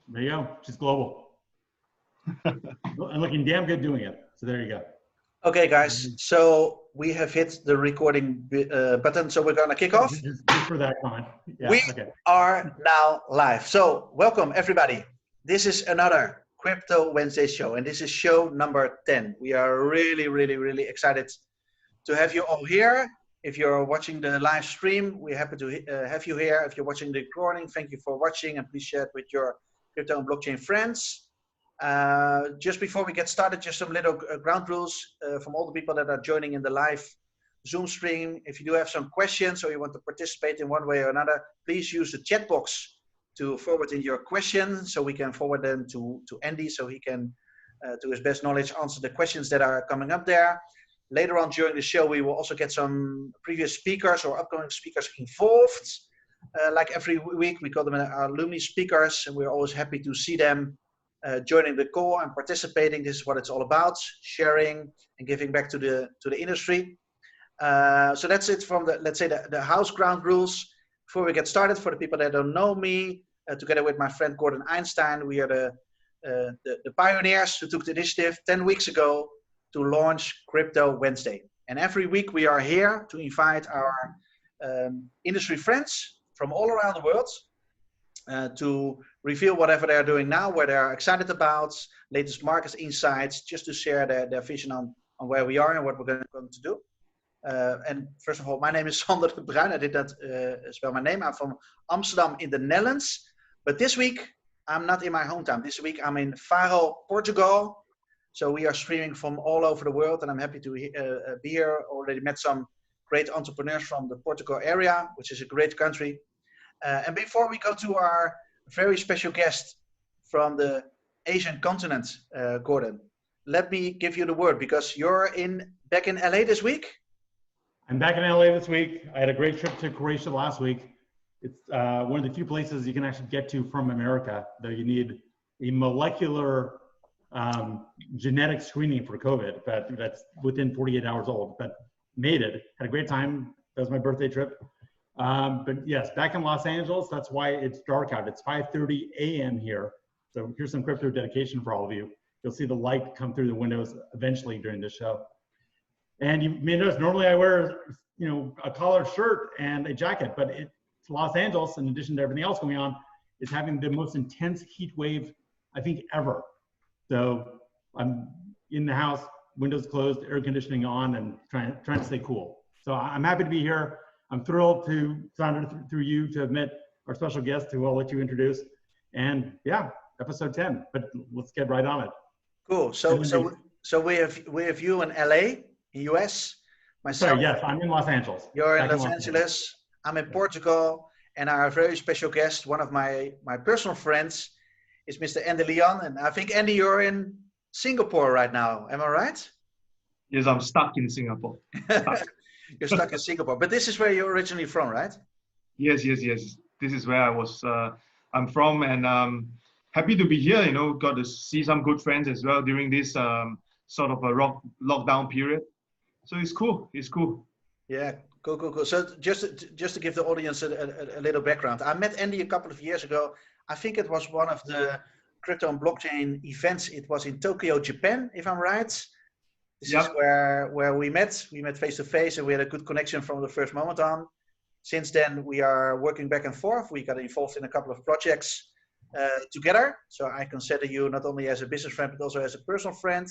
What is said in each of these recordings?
There you go. She's global. And looking damn good doing it. So there you go. Okay, guys. So we have hit the recording button. So we're going to kick off. Just for that comment. Yeah, we okay. are now live. So welcome, everybody. This is another Crypto Wednesday show. And this is show number 10. We are really excited to have you all here. If you're watching the live stream, we're happy to have you here. If you're watching the recording, thank you for watching, and please share it with your crypto and blockchain friends. Just before we get started, just some little ground rules from all the people that are joining in the live Zoom stream. If you do have some questions or you want to participate in one way or another, please use the chat box to forward in your questions so we can forward them to Andy so he can, to his best knowledge, answer the questions that are coming up there. Later on during the show, we will also get some previous speakers or upcoming speakers involved. Like every week, we call them our alumni speakers, and we're always happy to see them joining the call and participating. This is what it's all about: sharing and giving back to the industry. So that's it from the, let's say, the house ground rules. Before we get started, for the people that don't know me, together with my friend Gordon Einstein, we are the pioneers who took the initiative 10 weeks ago to launch Crypto Wednesday. And every week we are here to invite our industry friends from all around the world to reveal whatever they're doing now, what they're excited about, latest market insights, just to share their vision on where we are and what we're going to do. And first of all, my name is Sander de Bruin. I did not spell my name. I'm from Amsterdam in the Netherlands. But this week, I'm not in my hometown. This week, I'm in Faro, Portugal. So we are streaming from all over the world, and I'm happy to be here. Already met some great entrepreneurs from the Portugal area, which is a great country. And before we go to our very special guest from the Asian continent, Gordon, let me give you the word because you're back in LA this week. I'm back in LA this week. I had a great trip to Croatia last week. It's one of the few places you can actually get to from America, though you need a molecular genetic screening for COVID, but that's within 48 hours old, but made it. Had a great time. That was my birthday trip. But yes, back in Los Angeles, that's why it's dark out. It's 5:30 a.m. here. So here's some crypto dedication for all of you. You'll see the light come through the windows eventually during this show. And you may notice normally I wear, a collared shirt and a jacket, but it's Los Angeles, in addition to everything else going on, is having the most intense heat wave, I think, ever. So I'm in the house, windows closed, air conditioning on, and trying to stay cool. So I'm happy to be here. I'm thrilled to, Sander, through you, to admit our special guest, who I'll let you introduce. And yeah, episode 10. But let's get right on it. Cool. So we have you in LA, US. Myself. Sorry, yes, I'm in Los Angeles. You're in Los Angeles. I'm in Portugal, and our very special guest, one of my personal friends, is Mr. Andy Lian. And I think, Andy, you're in Singapore right now. Am I right? Yes, I'm stuck in Singapore. You're stuck in Singapore. But this is where you're originally from, right? Yes. This is where I'm from, and happy to be here. Got to see some good friends as well during this sort of a lockdown period. So it's cool. Yeah, cool. So just to give the audience a little background, I met Andy a couple of years ago. I think it was one of the crypto and blockchain events. It was in Tokyo, Japan, if I'm right. This is where we met. We met face to face, and we had a good connection from the first moment on. Since then, we are working back and forth. We got involved in a couple of projects together. So I consider you not only as a business friend, but also as a personal friend.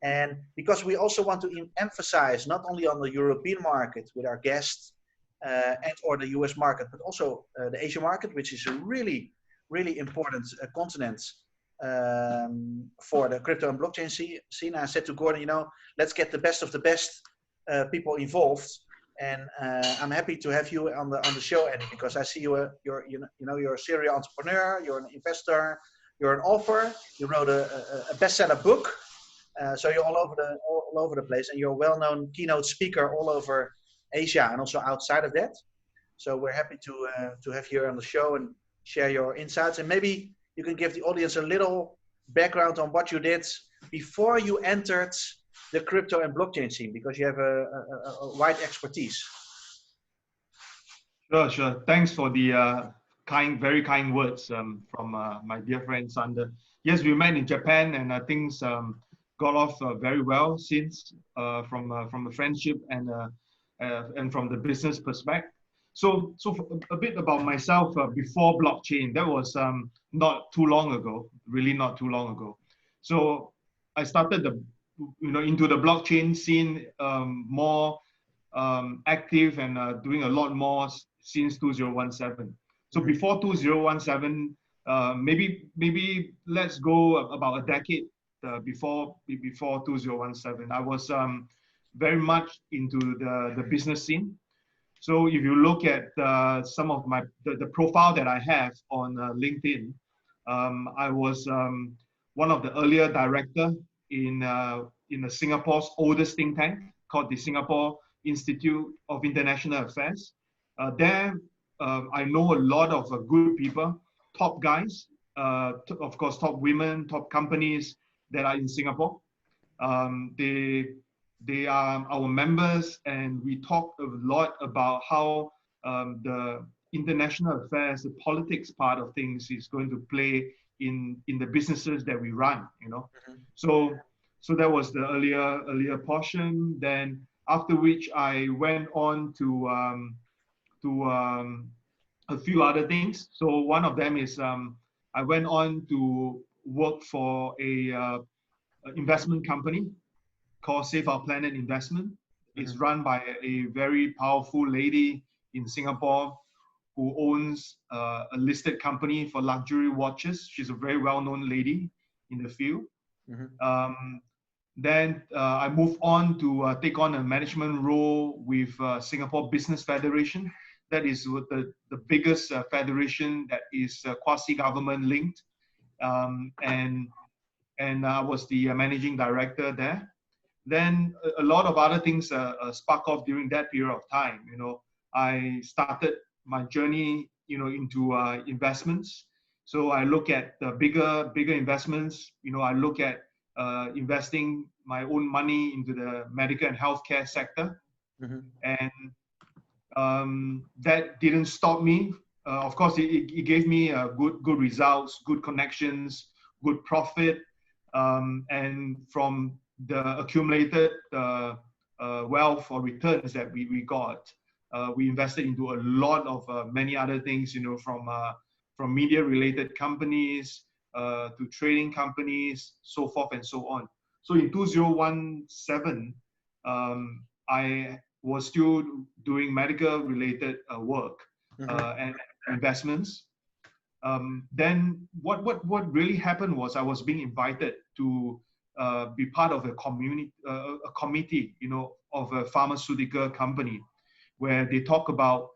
And because we also want to emphasize not only on the European market with our guests and or the US market, but also the Asian market, which is a really important continent for the crypto and blockchain scene. I said to Gordon, let's get the best of the best people involved. And I'm happy to have you on the show, Andy, because I see you're a serial entrepreneur, you're an investor, you're an author. You wrote a bestseller book. So you're all over the place, and you're a well-known keynote speaker all over Asia and also outside of that. So we're happy to have you on the show and share your insights. And maybe you can give the audience a little background on what you did before you entered the crypto and blockchain scene, because you have a wide expertise. Sure. Thanks for the very kind words from my dear friend Sander. Yes, we met in Japan, and things got off very well since from the friendship and from the business perspective. So a bit about myself before blockchain. That was not too long ago, really not too long ago. So I started into the blockchain scene more active and doing a lot more since 2017. So before 2017, maybe let's go about a decade before 2017. I was very much into the business scene. So if you look at some of the profile that I have on LinkedIn, I was one of the earlier director in Singapore's oldest think tank called the Singapore Institute of International Affairs. There, I know a lot of good people, top guys, of course, top women, top companies that are in Singapore. They are our members, and we talk a lot about how the international affairs, the politics part of things is going to play in the businesses that we run, you know. So that was the earlier portion. Then after which I went on to a few other things. So one of them is I went on to work for a investment company called Save Our Planet Investment. It's run by a very powerful lady in Singapore who owns a listed company for luxury watches. She's a very well-known lady in the field. Then I moved on to take on a management role with Singapore Business Federation. That is the biggest federation that is quasi-government linked. And I was the managing director there. Then a lot of other things spark off during that period of time. You know, I started my journey, you know, into investments. So I look at the bigger investments. You know, I look at investing my own money into the medical and healthcare sector, and that didn't stop me. Of course, it gave me good results, good connections, good profit, and from the accumulated wealth or returns that we got, we invested into a lot of many other things, you know, from media-related companies to trading companies, so forth and so on. So in 2017, I was still doing medical-related work and investments. Then what really happened was I was being invited to be part of a committee, you know, of a pharmaceutical company, where they talk about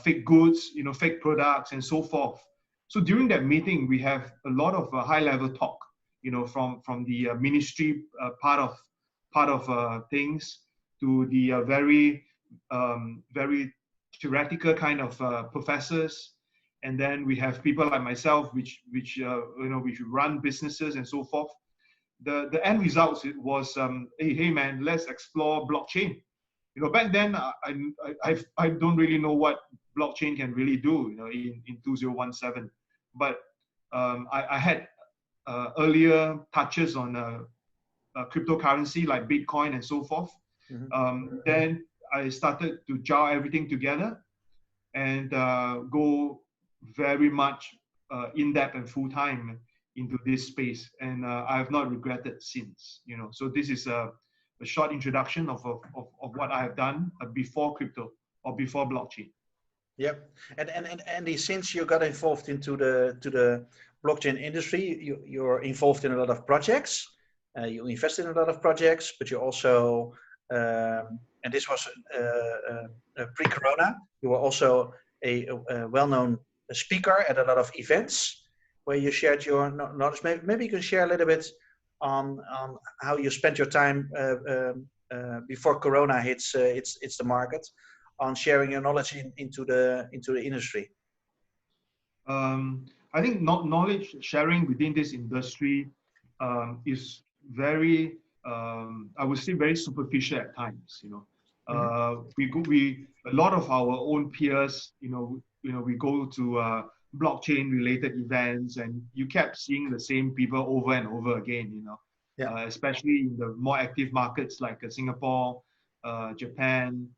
fake goods, you know, fake products, and so forth. So during that meeting, we have a lot of high-level talk, you know, from the ministry part of things to the very theoretical kind of professors, and then we have people like myself, which run businesses and so forth. The end result was, hey man, let's explore blockchain. You know, back then I don't really know what blockchain can really do, you know, in 2017, but I had earlier touches on cryptocurrency like Bitcoin and so forth. Then I started to jar everything together and go very much in depth and full time into this space, and I have not regretted since. You know, so this is a short introduction of what I have done before crypto or before blockchain. Yep, and Andy, since you got involved into the blockchain industry, you're involved in a lot of projects. You invest in a lot of projects, but you also and this was pre-corona. You were also a well-known speaker at a lot of events where you shared your knowledge. Maybe you can share a little bit on how you spent your time before Corona hits the market, on sharing your knowledge into the industry. I think knowledge sharing within this industry is very, I would say, very superficial at times. You know, a lot of our own peers, we go to blockchain related events, and you kept seeing the same people over and over again, especially in the more active markets like Singapore, Japan,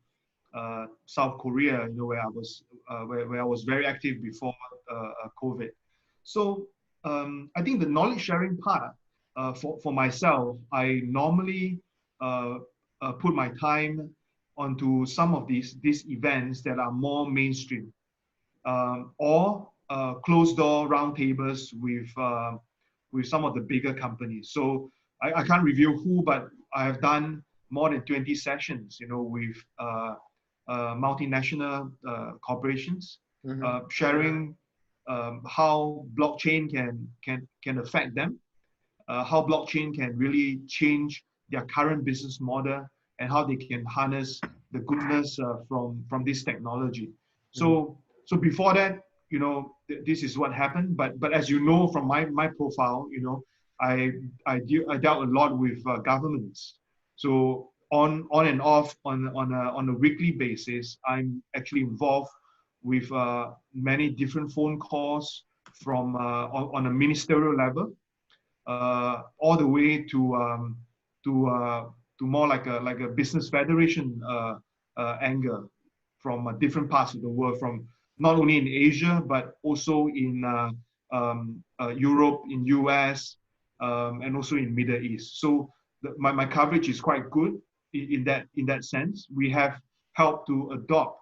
South Korea, where I was very active before COVID. So I think the knowledge sharing part for myself, I normally put my time onto some of these events that are more mainstream, or closed door roundtables with some of the bigger companies. So I can't reveal who, but I have done more than 20 sessions, with multinational corporations, sharing how blockchain can affect them, how blockchain can really change their current business model, and how they can harness the goodness from this technology. So before that, this is what happened. But as you know from my profile, I dealt a lot with governments. So on and off on a weekly basis, I'm actually involved with many different phone calls from on a ministerial level, all the way to more like a business federation angle from different parts of the world, from not only in Asia but also in Europe, in US, and also in Middle East. So my coverage is quite good in that sense. We have helped to adopt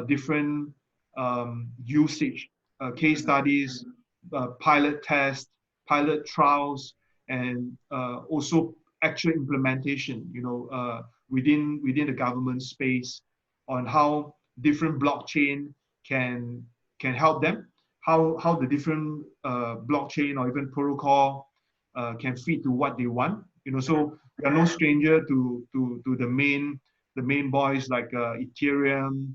different usage case studies, pilot tests, pilot trials, and also actual implementation, within the government space, on how different blockchain can help them, how the different blockchain or even protocol can fit to what they want. So we are no stranger to the main boys like Ethereum,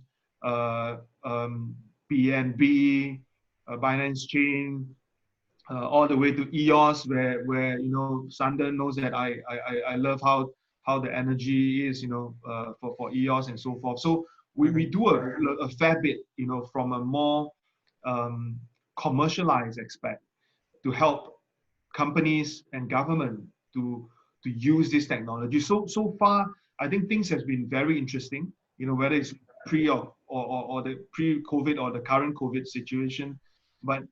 BNB, Binance Chain, all the way to EOS, where Sander knows that I love how the energy is, for EOS and so forth. So we do a fair bit, from a more commercialized aspect to help companies and government to use this technology. So far, I think things has been very interesting, whether it's pre or the pre-COVID or the current COVID situation. But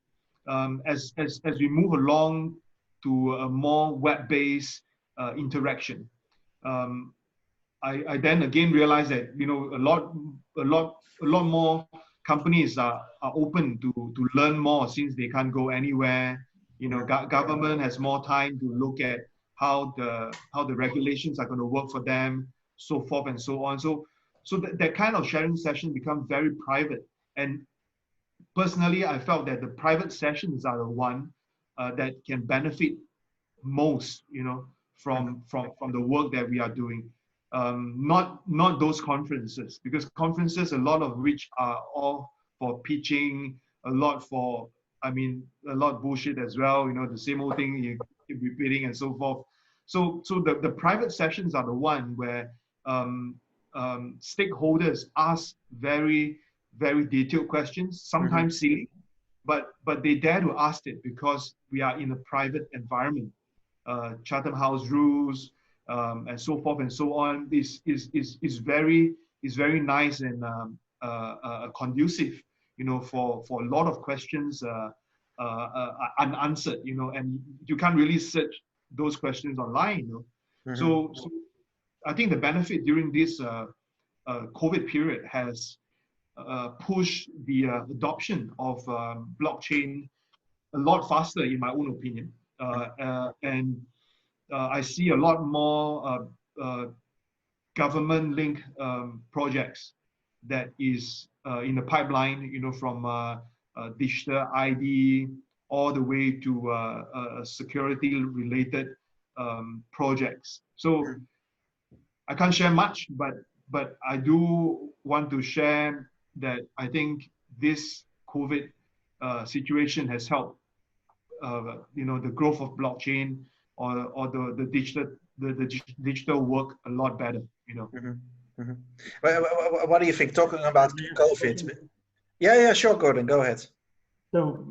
as we move along to a more web-based interaction, I then again realized that a lot more companies are open to learn more, since they can't go anywhere. Government has more time to look at how the regulations are going to work for them, so forth and so on. So that kind of sharing session becomes very private. And personally, I felt that the private sessions are the one that can benefit most, from the work that we are doing. Not those conferences, because conferences, a lot of which are all for pitching, a lot bullshit as well. The same old thing you keep repeating and so forth. So the private sessions are the one where stakeholders ask very, very detailed questions, sometimes silly, but they dare to ask it because we are in a private environment. Chatham House rules, and so forth and so on is very nice and conducive, for a lot of questions unanswered, and you can't really search those questions online. So I think the benefit during this COVID period has pushed the adoption of blockchain a lot faster, in my own opinion. And I see a lot more government-linked projects that is in the pipeline, from digital ID all the way to security-related projects. So I can't share much, but I do want to share that I think this COVID situation has helped, the growth of blockchain or the digital work a lot better. What do you think? Talking about COVID. Yeah, sure, Gordon, go ahead. So,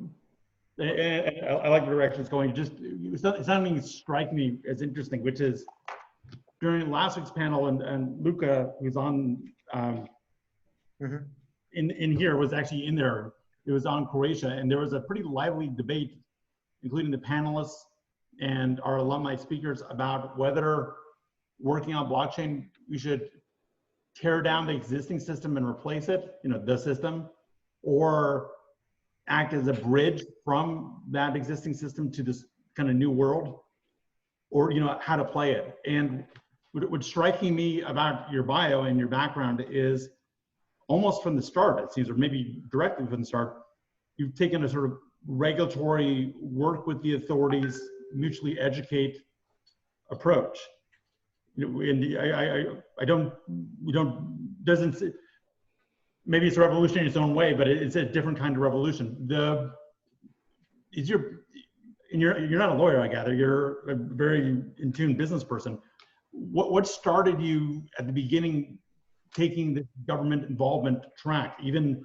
and I like the direction it's going. Just something strike me as interesting, which is during last week's panel, and Luca, who's on in here, was actually in there. It was on Croatia, and there was a pretty lively debate, including the panelists and our alumni speakers, about whether working on blockchain, we should tear down the existing system and replace it, the system, or act as a bridge from that existing system to this kind of new world, or how to play it. And what's striking me about your bio and your background is almost from the start, it seems, or maybe directly from the start, you've taken a sort of regulatory, work with the authorities, mutually educate approach. And maybe it's a revolution in its own way, but it's a different kind of revolution. You're not a lawyer, I gather. You're a very in tune business person. What started you at the beginning taking the government involvement track, even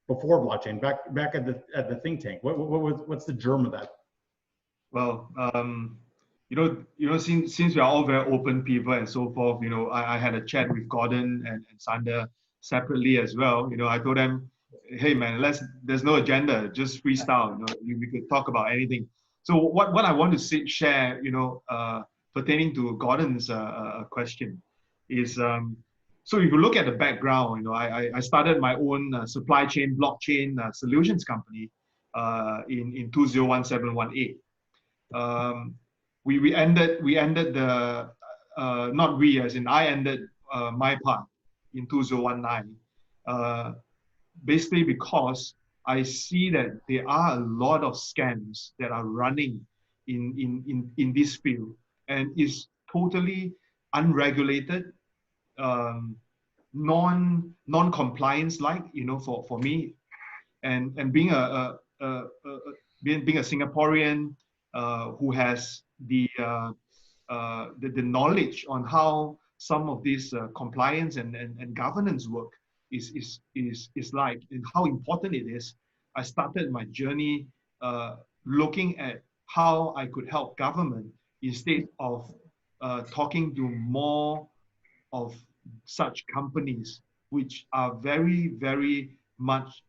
before blockchain, back at the think tank? What's the germ of that? Well, since we are all very open people and so forth, I had a chat with Gordon and Sander separately as well. I told them, hey man, there's no agenda, just freestyle. We could talk about anything. So what I want to share, pertaining to Gordon's question is, so if you look at the background, I started my own supply chain blockchain solutions company in 2017-18. We ended the not we, as in I ended my part in 2019, basically because I see that there are a lot of scams that are running in this field, and is totally unregulated, non-compliance like, for me, and being a Singaporean who has the knowledge on how some of these compliance and governance work is like, and how important it is. I started my journey looking at how I could help government instead of talking to more of such companies, which are very, very much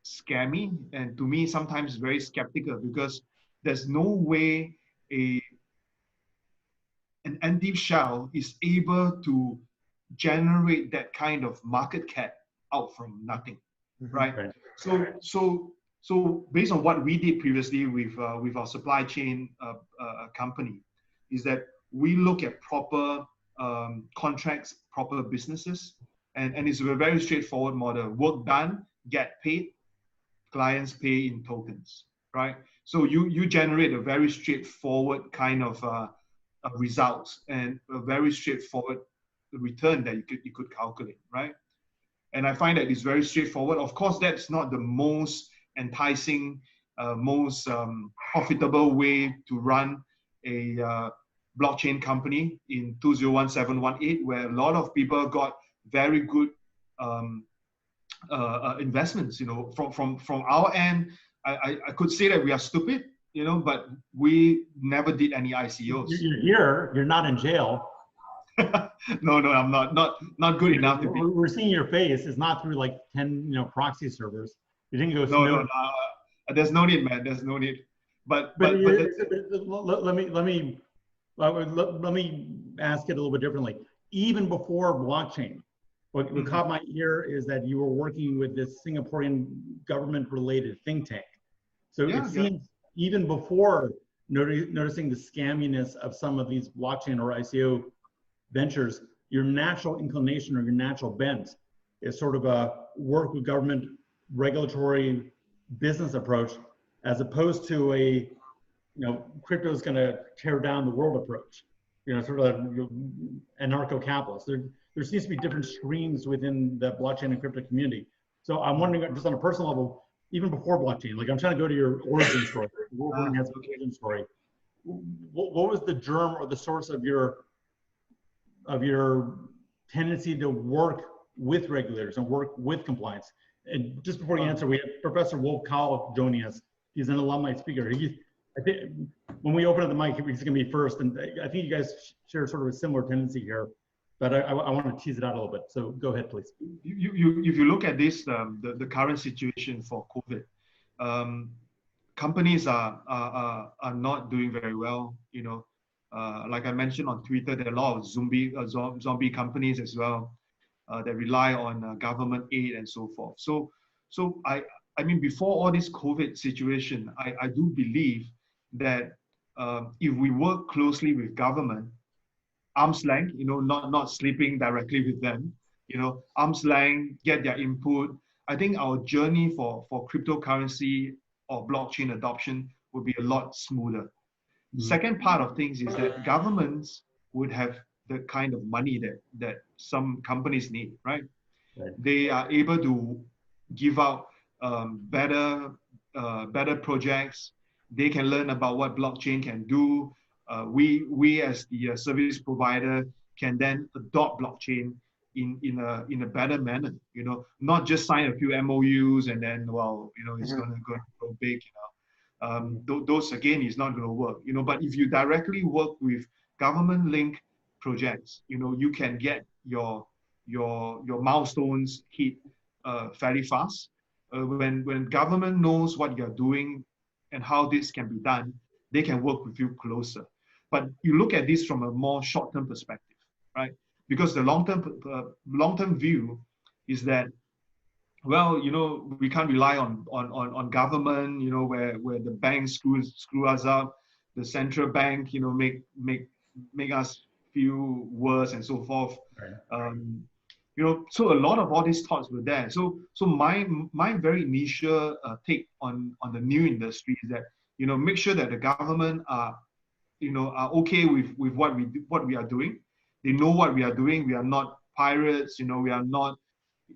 scammy, and to me sometimes very skeptical, because there's no way an empty shell is able to generate that kind of market cap out from nothing, right? So based on what we did previously with our supply chain company, is that we look at proper contracts, proper businesses, and it's a very straightforward model. Work done, get paid, clients pay in tokens, right? So you generate a very straightforward kind of results, and a very straightforward return that you could calculate, right? And I find that it's very straightforward. Of course, that's not the most enticing, most profitable way to run a blockchain company in 2017-18, where a lot of people got very good investments. From our end, I could say that we are stupid, but we never did any ICOs. You're here. You're not in jail. No, I'm not good enough to be. We're seeing your face. It's not through like 10 proxy servers. You didn't go. No. There's no need, man. There's no need. But let me ask it a little bit differently. Even before blockchain, what caught my ear is that you were working with this Singaporean government-related think tank. So it seems even before noticing the scamminess of some of these blockchain or ICO ventures, your natural inclination or your natural bent is sort of a work with government regulatory business approach, as opposed to a crypto is going to tear down the world approach, sort of anarcho-capitalist. There seems to be different streams within the blockchain and crypto community. So I'm wondering, just on a personal level, even before blockchain, like I'm trying to go to your origin story, Wolverine has an origin story. What was the germ or the source of your tendency to work with regulators and work with compliance? And just before you answer, we have Professor Wolf Cowell joining us. He's an alumni speaker. I think when we open up the mic, he's going to be first. And I think you guys share sort of a similar tendency here. But I want to tease it out a little bit. So go ahead, please. If you look at this, the current situation for COVID, companies are not doing very well. You know, like I mentioned on Twitter, there are a lot of zombie companies as well that rely on government aid and so forth. So I mean, before all this COVID situation, I do believe that if we work closely with government, arm's length, you know, not sleeping directly with them, you know, arm's length, get their input. I think our journey for cryptocurrency or blockchain adoption would be a lot smoother. The second part of things is that governments would have the kind of money that some companies need, right? They are able to give out better projects. They can learn about what blockchain can do. We as the service provider can then adopt blockchain in a better manner. You know, not just sign a few MOUs and then, well, you know, it's going to go big. You know, those again is not going to work. You know, but if you directly work with government-linked projects, you know, you can get your milestones hit fairly fast. When government knows what you're doing and how this can be done, they can work with you closer. But you look at this from a more short-term perspective, right? Because the long-term view is that, well, you know, we can't rely on government, you know, where the banks screw us up, the central bank, you know, make us feel worse and so forth. Right. You know, so a lot of all these thoughts were there. So my very initial take on the new industry is that, you know, make sure that the government are okay with what we are doing. They know what we are doing. We are not pirates. You know, we are not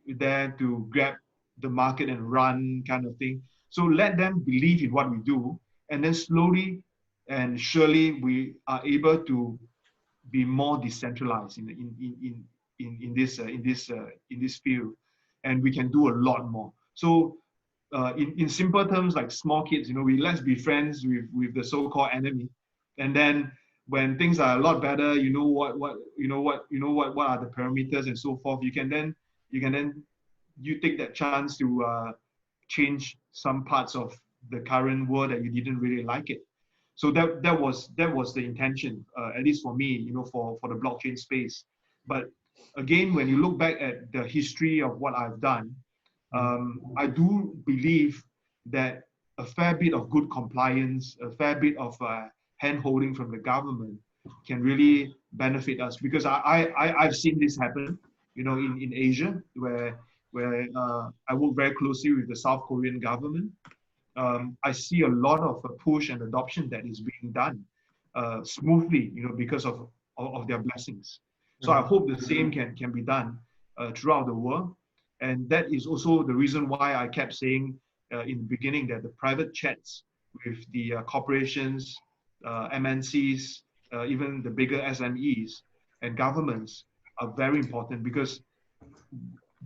there to grab the market and run kind of thing. So let them believe in what we do, and then slowly and surely we are able to be more decentralized in this field, and we can do a lot more. So in simple terms, like small kids, you know, let's be friends with the so-called enemy, and then when things are a lot better, you know what are the parameters and so forth. You can take that chance to change some parts of the current world that you didn't really like it. So that was the intention, at least for me, you know, for the blockchain space. But again, when you look back at the history of what I've done, I do believe that a fair bit of good compliance, a fair bit of hand-holding from the government can really benefit us, because I've seen this happen, you know, in Asia, where I work very closely with the South Korean government. I see a lot of push and adoption that is being done smoothly, you know, because of their blessings. So I hope the same can be done throughout the world. And that is also the reason why I kept saying in the beginning that the private chats with the corporations, MNCs, even the bigger SMEs and governments are very important, because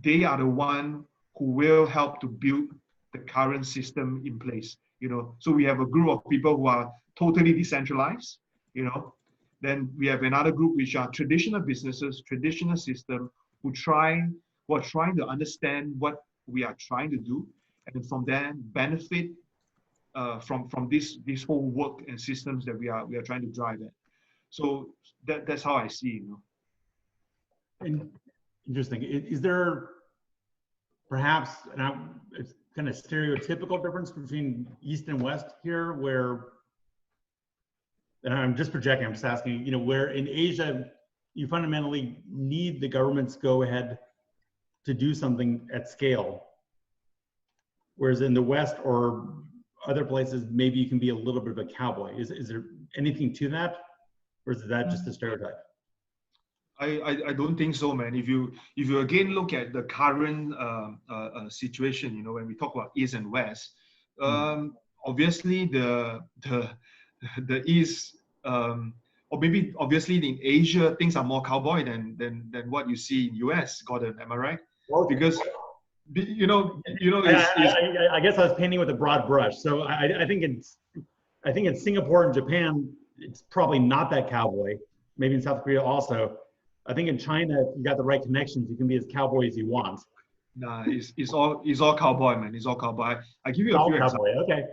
they are the one who will help to build the current system in place. You know, so we have a group of people who are totally decentralized, you know. Then we have another group which are traditional businesses, traditional system, who are trying to understand what we are trying to do, and from there benefit from this whole work and systems that we are trying to drive at. So that's how I see, you know. Interesting. Is there perhaps, it's kind of stereotypical difference between East and West here, where, and I'm just projecting, I'm just asking, you know, where in Asia you fundamentally need the government's go ahead to do something at scale, whereas in the West or other places, maybe you can be a little bit of a cowboy. Is there anything to that, or is that just a stereotype? I don't think so, man. If you again look at the current situation, you know, when we talk about East and West, obviously the East, or maybe obviously in Asia things are more cowboy than what you see in US. Gordon, am I right? Well, because I guess I was painting with a broad brush. So I think in Singapore and Japan, it's probably not that cowboy. Maybe in South Korea also. I think in China, if you got the right connections, you can be as cowboy as you want. Nah, it's all cowboy, man. It's all cowboy. I give you a All few cowboy. examples. Okay.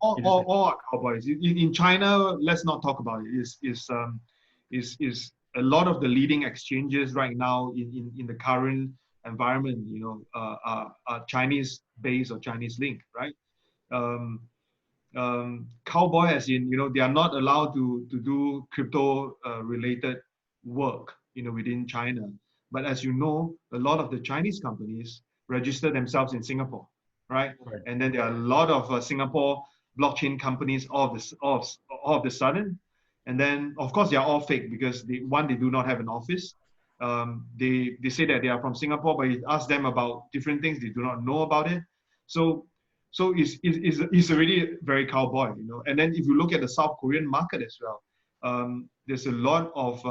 All are cowboys. In China, let's not talk about it. Is a lot of the leading exchanges right now in the current environment, are Chinese based or Chinese linked, right? Cowboy as in, they are not allowed to do crypto related work, within China. But as you know, a lot of the Chinese companies register themselves in Singapore, right? And then there are a lot of Singapore blockchain companies all of the sudden. And then, of course, they are all fake because they do not have an office. They say that they are from Singapore, but you ask them about different things, they do not know about it. So it's already very cowboy, And then if you look at the South Korean market as well, there's a lot of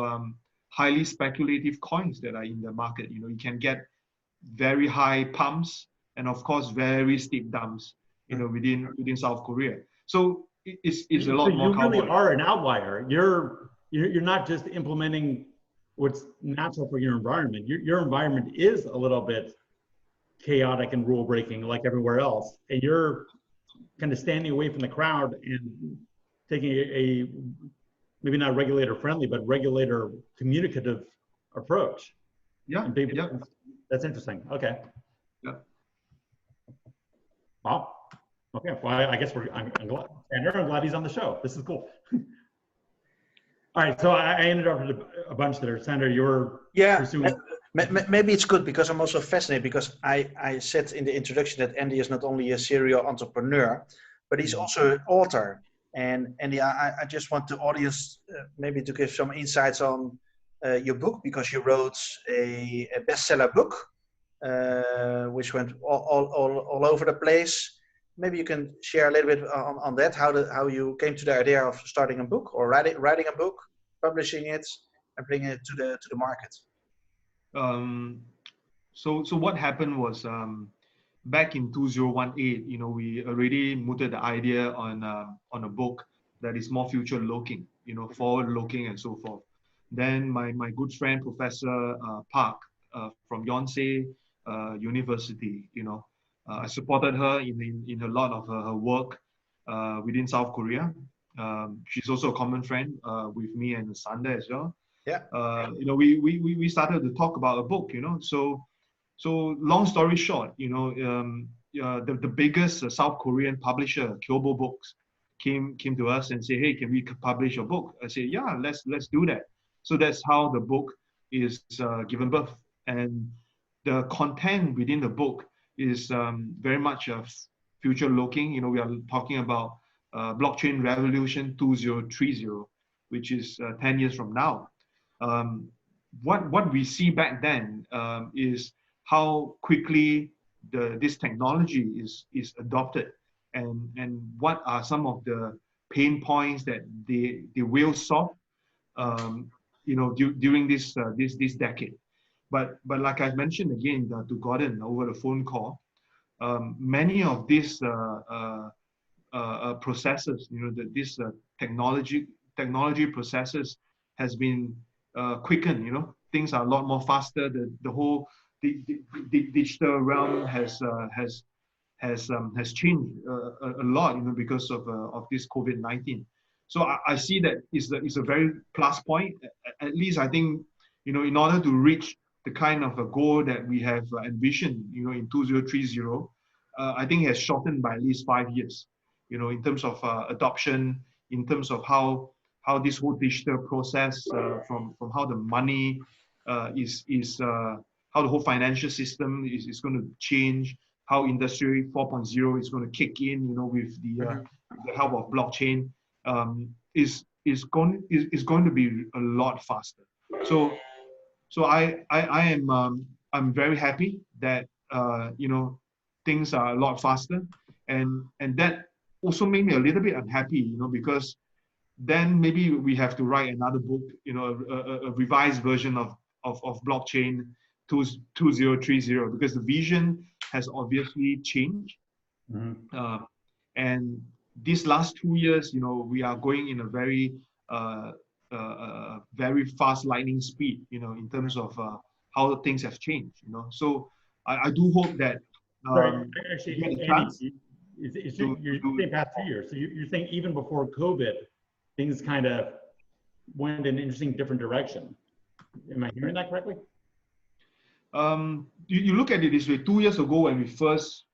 highly speculative coins that are in the market. You can get very high pumps and of course very steep dumps, within South Korea. So it's a lot more cowboy. You really are an outlier. You're not just implementing what's natural for your environment. Your environment is a little bit chaotic and rule breaking like everywhere else, and you're kind of standing away from the crowd and taking a maybe not regulator friendly but regulator communicative approach. Yeah. That's interesting. Okay. Yeah. Wow. Okay. Well, I guess I'm glad. Sandra, I'm glad he's on the show. This is cool. All right. So I interrupted a bunch there. Sandra, you're pursuing. Maybe it's good because I'm also fascinated because I said in the introduction that Andy is not only a serial entrepreneur, but he's also an author. And Andy, I just want the audience maybe to give some insights on your book, because you wrote a bestseller book, which went all over the place. Maybe you can share a little bit on that, how you came to the idea of starting a book or writing a book, publishing it, and bringing it to the market. So what happened was back in 2018, we already mooted the idea on a book that is more future looking, forward looking and so forth. Then my good friend Professor Park from Yonsei University, I supported her in a lot of her work within South Korea. She's also a common friend with me and Sanda as well. Yeah. We started to talk about a book, So long story short, the biggest South Korean publisher, Kyobo Books, came to us and said, "Hey, can we publish a book?" I said, "Yeah, let's do that." So that's how the book is given birth, and the content within the book is very much future looking. We are talking about blockchain revolution 2030, which is 10 years from now. What we see back then is how quickly this technology is adopted, and what are some of the pain points that they will solve, during this decade. But like I mentioned again to Gordon over the phone call, many of these processes, this technology processes has been quickened. Things are a lot more faster. The whole digital realm has changed a lot, because of this COVID-19. So I see that it's a very plus point. At least I think, in order to reach the kind of a goal that we have envisioned, in 2030, I think it has shortened by at least 5 years, in terms of adoption, in terms of how this whole digital process, from how the money how the whole financial system is going to change, how Industry 4.0 is going to kick in, with the help of blockchain, is going to be a lot faster. So I'm very happy that things are a lot faster, and that also made me a little bit unhappy, because then maybe we have to write another book, a revised version of blockchain 2030, because the vision has obviously changed. Mhm. And these last 2 years, we are going in a very fast lightning speed, in terms of how things have changed, So I do hope that Sorry, you actually, get a Andy, chance you're to saying past 2 years. So you're saying even before COVID, things kind of went in an interesting different direction. Am I hearing that correctly? you look at it this way. 2 years ago, when we first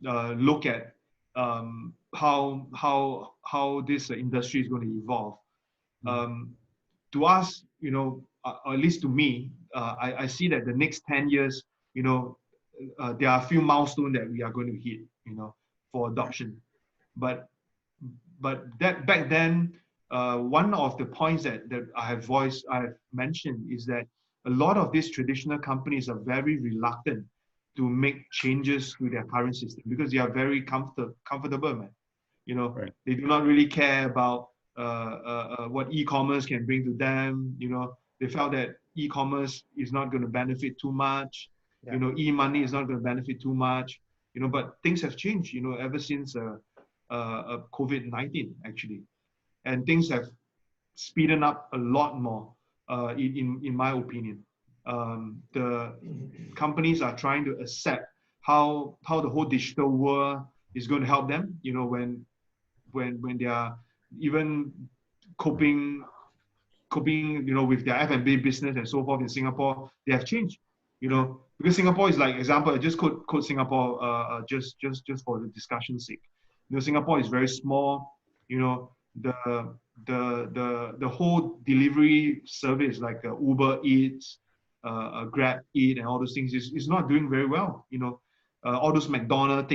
look at how this industry is going to evolve, to us, or at least to me, I see that the next 10 years, there are a few milestones that we are going to hit, for adoption. But that back then, one of the points that I have mentioned is that a lot of these traditional companies are very reluctant to make changes to their current system because they are very comfortable, man. Right. They do not really care about what e-commerce can bring to them. They felt that e-commerce is not going to benefit too much. Yeah. E-money is not going to benefit too much. But things have changed. Ever since COVID-19 actually, and things have speeded up a lot more. In my opinion, the companies are trying to accept how the whole digital world is going to help them. When they are even coping, with their F&B business and so forth in Singapore, they have changed. Because Singapore is like example. I just quote Singapore just for the discussion's sake. Singapore is very small. The whole delivery service like Uber Eats, Grab Eat, and all those things is not doing very well. All those McDonald's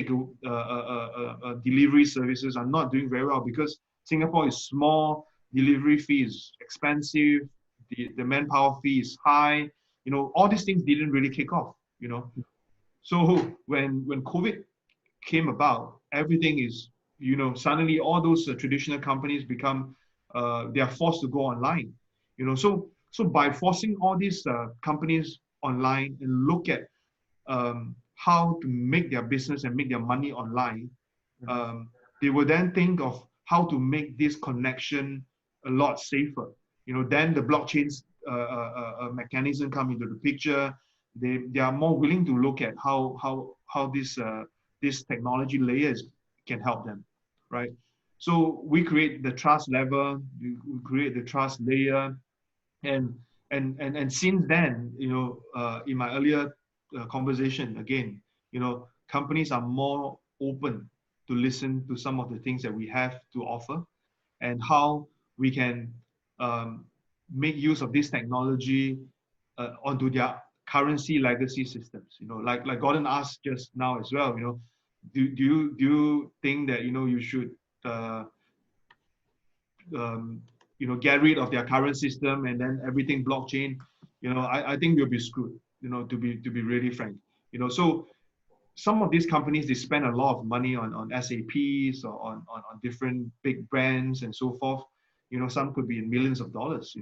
delivery services are not doing very well because Singapore is small, delivery fee is expensive, the manpower fee is high. All these things didn't really kick off. So when COVID came about, everything is, suddenly all those traditional companies become, they are forced to go online. So by forcing all these companies online and look at how to make their business and make their money online, they will then think of how to make this connection a lot safer. Then the blockchain's mechanism come into the picture. They are more willing to look at how this technology layers can help them, right? So we create the trust level, we create the trust layer, and since then, in my earlier conversation again, companies are more open to listen to some of the things that we have to offer, and how we can make use of this technology onto their currency legacy systems. Like Gordon asked just now as well. Do you think that you should get rid of their current system and then everything blockchain? I think we'll be screwed. To be really frank. So some of these companies, they spend a lot of money on SAPs or on different big brands and so forth. Some could be in millions of dollars.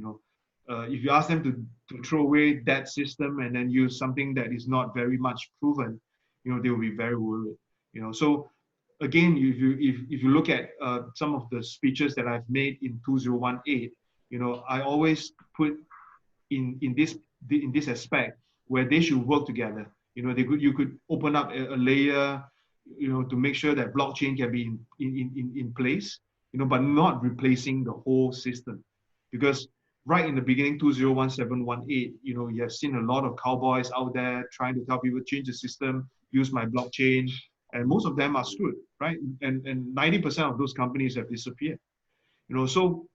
If you ask them to throw away that system and then use something that is not very much proven, they will be very worried. So again, if you look at some of the speeches that I've made in 2018, I always put in this aspect where they should work together. You could open up a layer, to make sure that blockchain can be in place, but not replacing the whole system. Because right in the beginning, 2017, you have seen a lot of cowboys out there trying to tell people change the system, use my blockchain, and most of them are screwed, right? And 90% of those companies have disappeared. So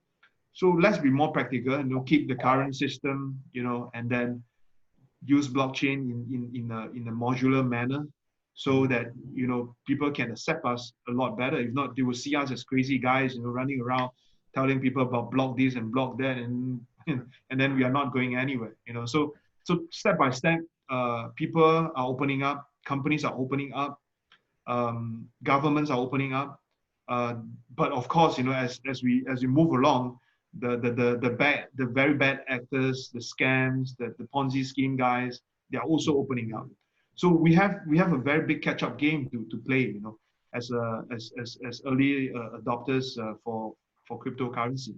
let's be more practical and keep the current system, and then use blockchain in a modular manner, so that people can accept us a lot better. If not, they will see us as crazy guys, running around telling people about block this and block that, and then we are not going anywhere. So step by step, people are opening up, companies are opening up, governments are opening up. But of course, as we move along, the very bad actors, the scams, the Ponzi scheme guys, they are also opening up. So we have a very big catch-up game to play, you know, as early adopters for cryptocurrency.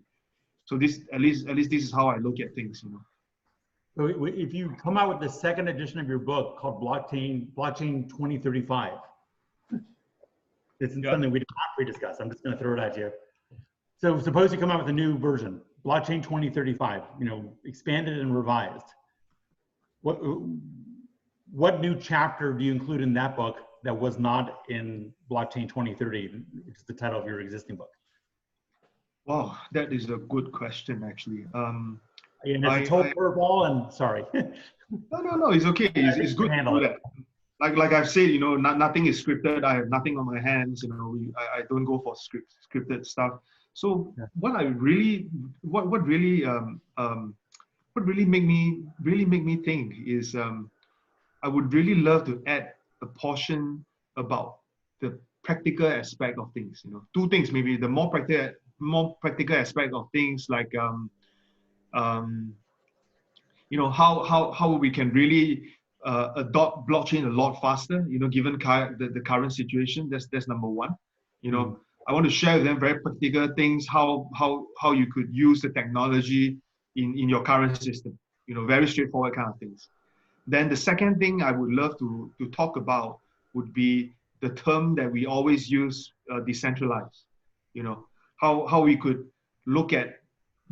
So this at least this is how I look at things, you know. So if you come out with the second edition of your book called Blockchain 2035, this is something we did not pre-discuss. I'm just going to throw it at you. So suppose you come out with a new version, Blockchain 2035, you know, expanded and revised. What new chapter do you include in that book that was not in Blockchain 2030, which is the title of your existing book? Wow, that is a good question, actually. And it's a total curveball, and sorry. No, it's okay. It's good to do that. Like I've said, you know, nothing is scripted. I have nothing on my hands. You know, I don't go for scripted stuff. So what really make me think is I would really love to add a portion about the practical aspect of things. You know, two things maybe. The more practical aspect of things, like you know, how we can really adopt blockchain a lot faster, you know, given the current situation. That's number one. You know, I want to share with them very practical things, how you could use the technology in your current system. You know, very straightforward kind of things. Then the second thing I would love to talk about would be the term that we always use, decentralized. You know, how we could look at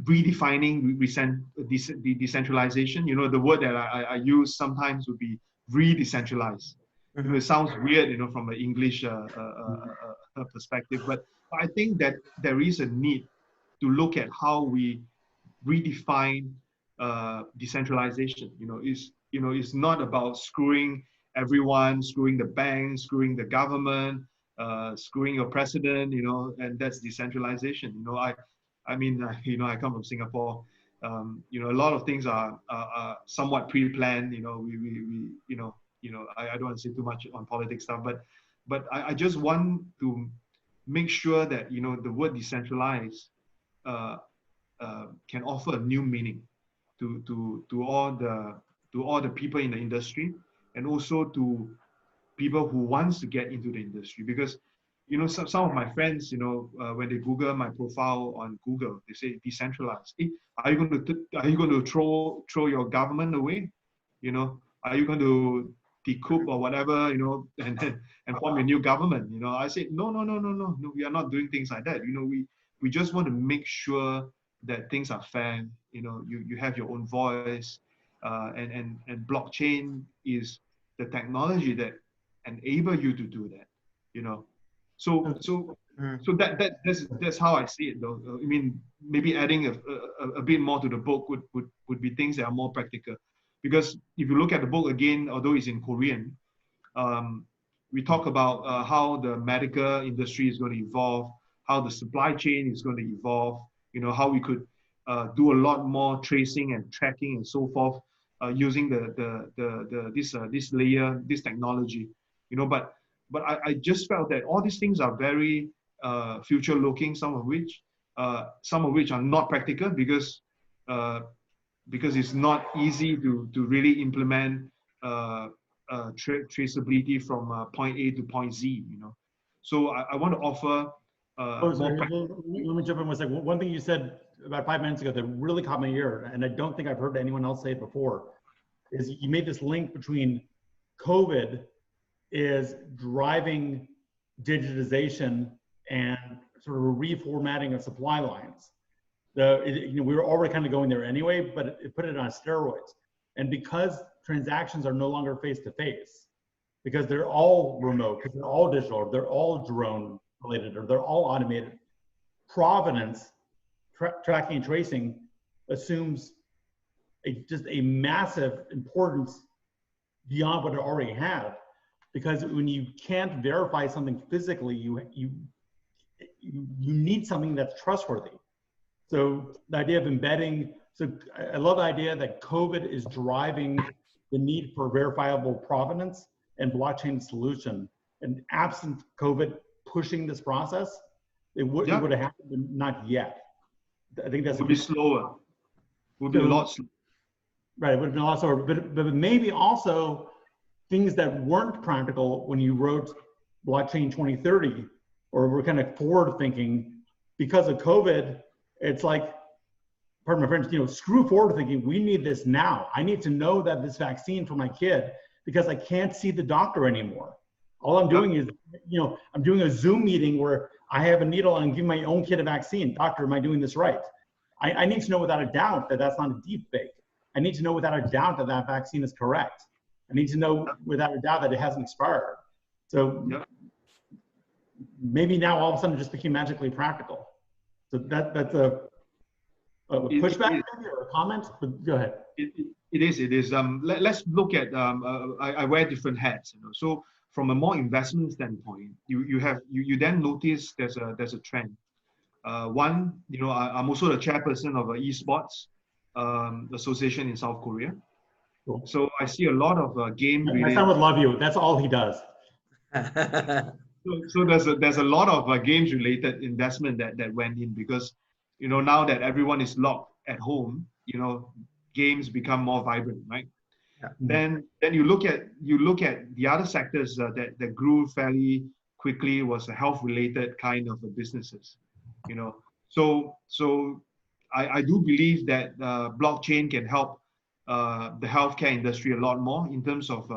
redefining the decentralization. You know, the word that I use sometimes would be re-decentralized. You know, it sounds weird, you know, from an English perspective, but I think that there is a need to look at how we redefine decentralization. You know, it's not about screwing everyone, screwing the banks, screwing the government, screwing your president, you know, and that's decentralization. You know, I mean, you know, I come from Singapore. You know, a lot of things are somewhat pre-planned. You know, we you know, I don't want to say too much on politics stuff, but I just want to make sure that, you know, the word decentralized can offer a new meaning to all the people in the industry, and also to people who wants to get into the industry. Because, you know, some of my friends, you know, when they Google my profile on Google, they say decentralized. Are you going to throw your government away? You know, are you going to decoup or whatever, you know, and form a new government? You know, I say no, we are not doing things like that. You know, we just want to make sure that things are fair. You know, you have your own voice, and blockchain is the technology that enable you to do that. You know, so that's how I see it, though. I mean, maybe adding a bit more to the book would be things that are more practical. Because if you look at the book again, although it's in Korean, we talk about how the medical industry is going to evolve, how the supply chain is going to evolve, you know, how we could do a lot more tracing and tracking and so forth using this technology, you know. But I just felt that all these things are very future looking, some of which are not practical, because it's not easy to really implement traceability from point A to point Z, you know. So I want to offer more practical. Let me jump in one second. One thing you said about 5 minutes ago that really caught my ear, and I don't think I've heard anyone else say it before, is you made this link between COVID is driving digitization and sort of a reformatting of supply lines. You know, we were already kind of going there anyway, but it put it on steroids. And because transactions are no longer face-to-face, because they're all remote, because they're all digital, or they're all drone related, or they're all automated, provenance, tracking and tracing assumes just a massive importance beyond what it already had. Because when you can't verify something physically, you need something that's trustworthy. So the idea of embedding, so I love the idea that COVID is driving the need for verifiable provenance and blockchain solution. And absent COVID pushing this process, it would have happened, but not yet. I think that's would be slower. Would be a lot slower. Right, it would have been a lot slower, but maybe also things that weren't practical when you wrote blockchain 2030, or were kind of forward thinking, because of COVID, it's like, pardon my French, screw forward thinking. We need this now. I need to know that this vaccine for my kid, because I can't see the doctor anymore. All I'm doing is, I'm doing a Zoom meeting where I have a needle and I'm giving my own kid a vaccine. Doctor, am I doing this right? I need to know without a doubt that that's not a deep fake. I need to know without a doubt that that vaccine is correct. I need to know without a doubt that it hasn't expired. So maybe now all of a sudden it just became magically practical. So that's a pushback or a comment, but go ahead. It is. Let's look at. I wear different hats. So from a more investment standpoint, you then notice there's a trend. One, I'm also the chairperson of an esports association in South Korea. Cool. So I see a lot of game. My son would love you. That's all he does. So there's a lot of games related investment that went in, because now that everyone is locked at home, games become more vibrant, right? Yeah. Then you look at the other sectors that grew fairly quickly, was a health related kind of businesses, So I do believe that blockchain can help the healthcare industry a lot more in terms of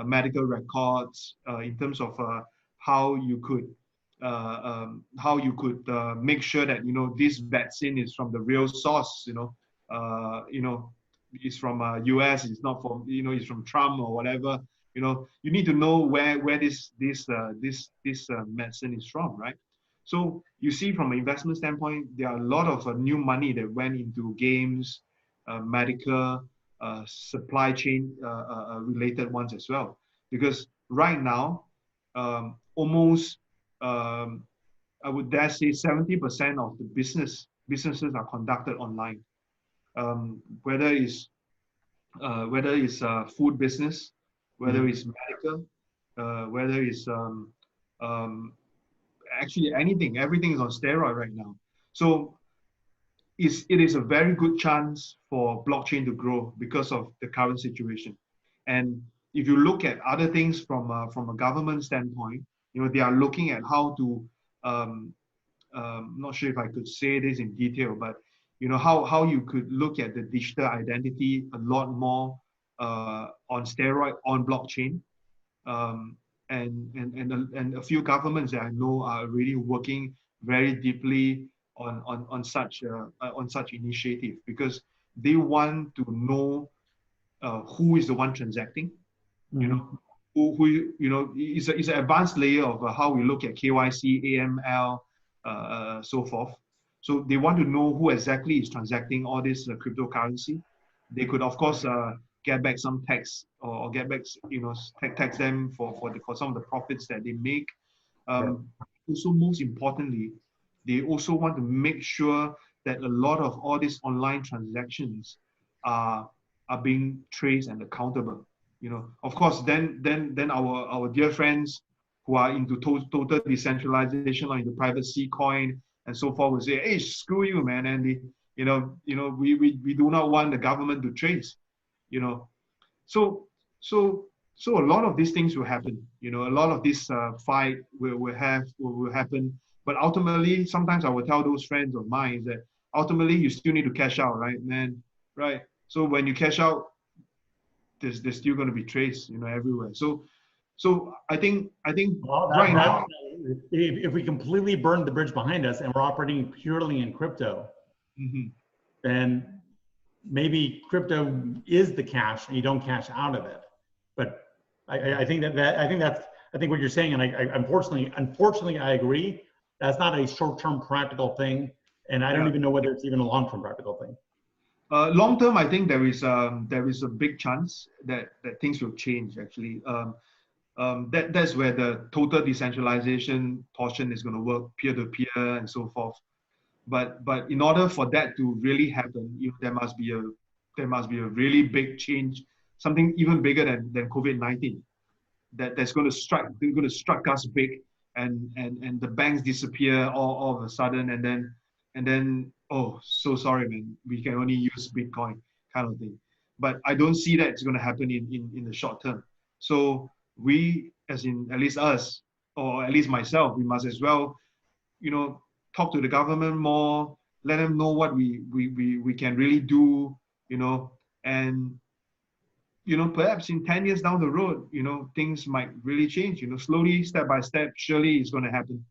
medical records, in terms of how you could make sure that this vaccine is from the real source. It's from US. It's not from it's from Trump or whatever. You need to know where this medicine is from, right? So you see, from an investment standpoint, there are a lot of new money that went into games, medical, supply chain related ones as well. Because right now, almost I would dare say 70% of the businesses are conducted online. Whether it's food business, whether it's medical, whether it's actually everything is on steroid right now. So it is a very good chance for blockchain to grow because of the current situation. And if you look at other things from a government standpoint, they are looking at how to, not sure if I could say this in detail, but how you could look at the digital identity a lot more on steroid, on blockchain. And a few governments that I know are really working very deeply on such initiative, because they want to know who is the one transacting. Who is an advanced layer of how we look at KYC, AML, so forth. So they want to know who exactly is transacting all this cryptocurrency. They could, of course, get back some tax, or get back, tax them for some of the profits that they make. Also, most importantly, they also want to make sure that a lot of all these online transactions are being traced and accountable. Of course, then our dear friends who are into total decentralization, or into private C coin and so forth, will say, "Hey, screw you, man, Andy. We do not want the government to trace." So a lot of these things will happen. A lot of this fight will happen. But ultimately, sometimes I will tell those friends of mine that ultimately you still need to cash out, right, man? Right. So when you cash out, there's still going to be trace, everywhere. So I think right now, if we completely burn the bridge behind us and we're operating purely in crypto, then maybe crypto is the cash and you don't cash out of it. But I think what you're saying, and I unfortunately I agree, that's not a short-term practical thing, and I don't even know whether it's even a long-term practical thing. Long term, I think there is a big chance that things will change. Actually, that's where the total decentralization portion is going to work, peer to peer and so forth. But in order for that to really happen, there must be a really big change, something even bigger than COVID-19, that's going to strike us big, and the banks disappear all of a sudden, and then oh, so sorry, man, we can only use Bitcoin, kind of thing. But I don't see that it's going to happen in the short term. So we, as in at least us, or at least myself, we must as well, talk to the government more, let them know what we can really do, and perhaps in 10 years down the road, things might really change, slowly, step by step, surely it's going to happen.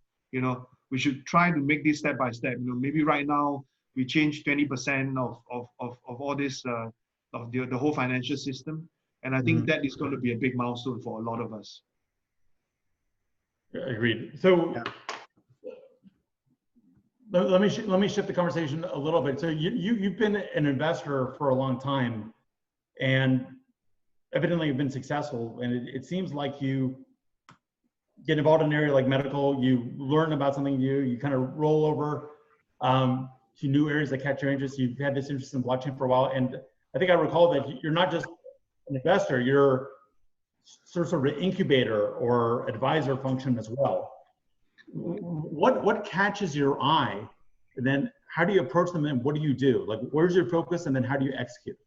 We should try to make this step by step. Maybe right now we change 20% of all this, of the whole financial system. And I think that is going to be a big milestone for a lot of us. Agreed. So Yeah. let me shift the conversation a little bit. So you've been an investor for a long time, and evidently you've been successful. And it seems like you get involved in an area like medical, you learn about something new, you kind of roll over to new areas that catch your interest. You've had this interest in blockchain for a while, and I think I recall that you're not just an investor, you're sort of an incubator or advisor function as well. What catches your eye, and then how do you approach them, and what do you do? Like, where's your focus, and then how do you execute?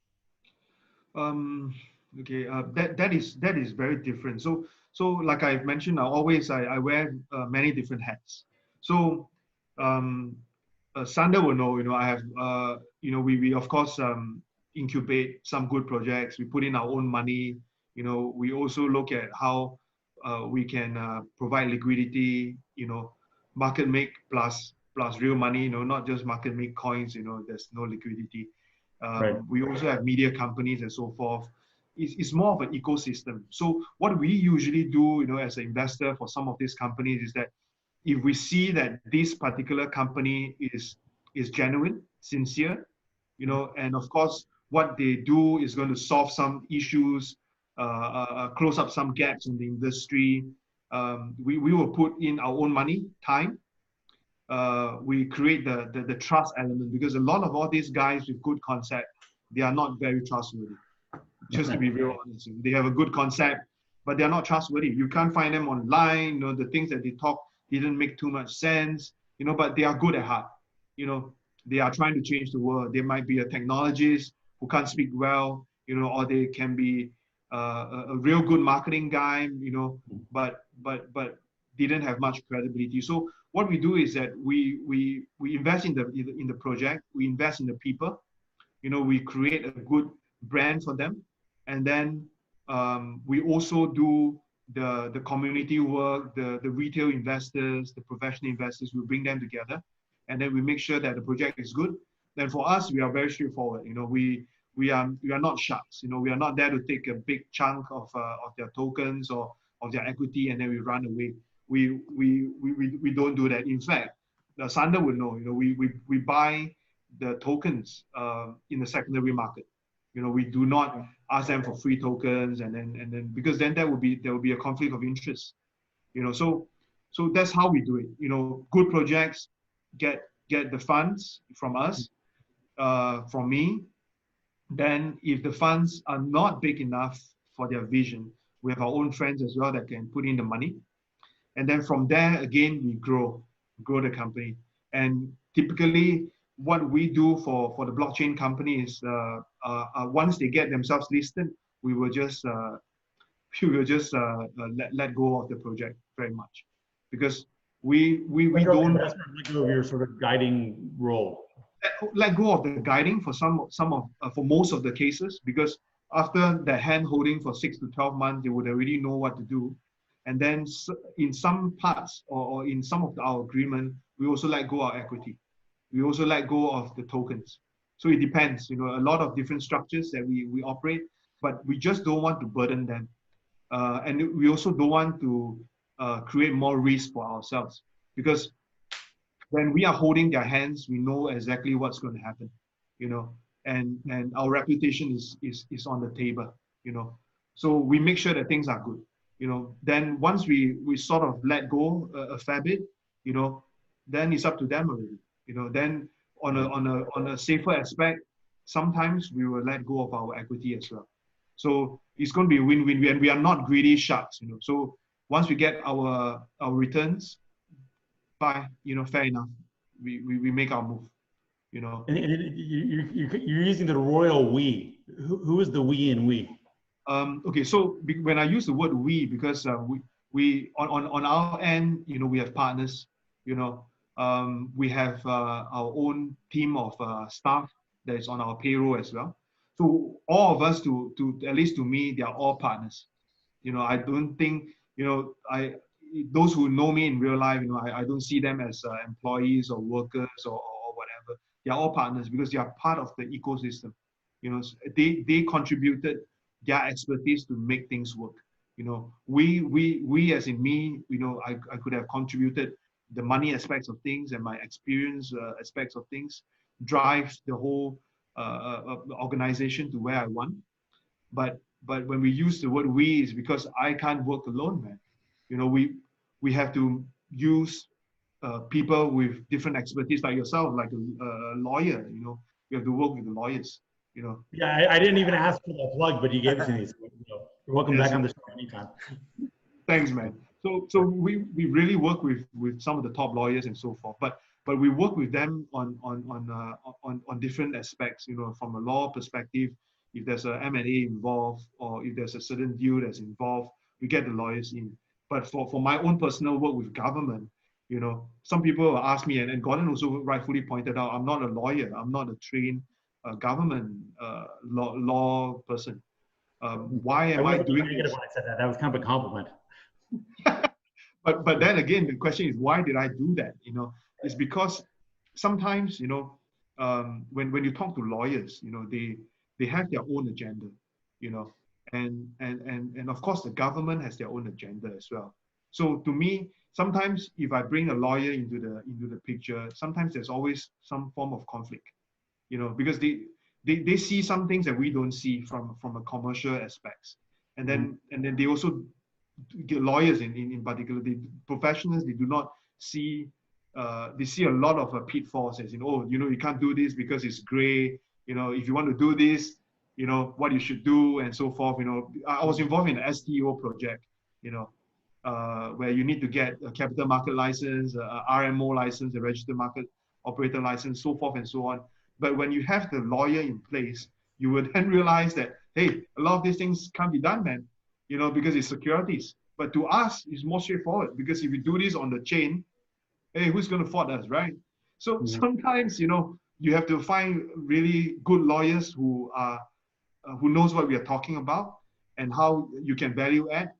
Okay, that is very different. So like I've mentioned, I wear many different hats. So Sander will know, I have we of course incubate some good projects. We put in our own money. We also look at how we can provide liquidity, market make plus real money, not just market make coins, there's no liquidity. Right. We also have media companies and so forth. It's more of an ecosystem. So what we usually do, as an investor for some of these companies is that if we see that this particular company is genuine, sincere, and of course what they do is going to solve some issues, close up some gaps in the industry, we will put in our own money, time. We create the trust element, because a lot of all these guys with good concept, they are not very trustworthy. Just to be real honest, they have a good concept, but they are not trustworthy. You can't find them online. The things that they talk didn't make too much sense. But they are good at heart. They are trying to change the world. They might be a technologist who can't speak well. Or they can be a real good marketing guy. But didn't have much credibility. So what we do is that we invest in the project. We invest in the people. We create a good brand for them, and then we also do the community work, the retail investors, the professional investors. We bring them together, and then we make sure that the project is good. Then for us, we are very straightforward. We are not sharks. We are not there to take a big chunk of their tokens or of their equity and then we run away. We don't do that. In fact, Sander would know. We buy the tokens in the secondary market. We do not ask them for free tokens, and then because then there will be a conflict of interest. So that's how we do it. Good projects get the funds from us, from me. Then if the funds are not big enough for their vision, we have our own friends as well that can put in the money. And then from there, again, we grow the company. And typically, what we do for the blockchain company is once they get themselves listed, we will just let go of the project very much, because we don't let go of your sort of guiding role. Let go of the guiding for for most of the cases, because after the hand holding for 6 to 12 months, they would already know what to do. And then in some parts or in some of our agreement, we also let go of equity. We also let go of the tokens. So it depends, a lot of different structures that we operate, but we just don't want to burden them. And we also don't want to create more risk for ourselves, because when we are holding their hands, we know exactly what's going to happen, and our reputation is on the table, So we make sure that things are good, Then once we sort of let go a fair bit, then it's up to them already, Then on a safer aspect, sometimes we will let go of our equity as well. So it's going to be a win-win, and we are not greedy sharks, So once we get our returns, fair enough. We make our move, And you're using the royal we. Who is the we in we? Okay, so when I use the word we, because we on our end, you know, we have partners, you know, we have our own team of staff that is on our payroll as well. So all of us, to at least to me, they are all partners. You know, I don't think, you know, those who know me in real life, you know, I don't see them as employees or workers or whatever. They are all partners because they are part of the ecosystem. You know, they contributed their expertise to make things work. You know, we as in me, you know, I could have contributed the money aspects of things and my experience aspects of things drives the whole organization to where I want. But when we use the word we, is because I can't work alone, man. You know, we have to use people with different expertise, like yourself, like a lawyer. You know, you have to work with the lawyers. You know. Yeah, I didn't even ask for that plug, but you gave it to me. So, you're welcome Yes, back on the show anytime. thanks, man. So we really work with some of the top lawyers and so forth, but we work with them on different aspects. You know, from a law perspective, if there's a M&A involved or if there's a certain deal that's involved, we get the lawyers in. But for my own personal work with government, you know, some people ask me, and Gordon also rightfully pointed out, I'm not a lawyer, I'm not a trained government law person. Why am I wasn't doing negative this? when I said that. That was kind of a compliment. But then again, the question is, why did I do that? You know, it's because sometimes, you know, when you talk to lawyers, you know, they have their own agenda, you know, and of course the government has their own agenda as well. So to me, sometimes if I bring a lawyer into the picture, sometimes there's always some form of conflict, you know, because they see some things that we don't see from a commercial aspects, and then they also, lawyers in particular, the professionals, they do not see, they see a lot of pitfalls, as in, oh, you know, you can't do this because it's gray, you know, if you want to do this, you know, what you should do and so forth. You know, I was involved in the STO project, you know, where you need to get a capital market license, a RMO license, a registered market operator license, so forth and so on. But when you have the lawyer in place, you would then realize that, hey, a lot of these things can't be done, man, you know, because it's securities. But to us, it's more straightforward, because if you do this on the chain, hey, who's going to fault us, right? So sometimes, you know, you have to find really good lawyers who are who knows what we are talking about and how you can value add.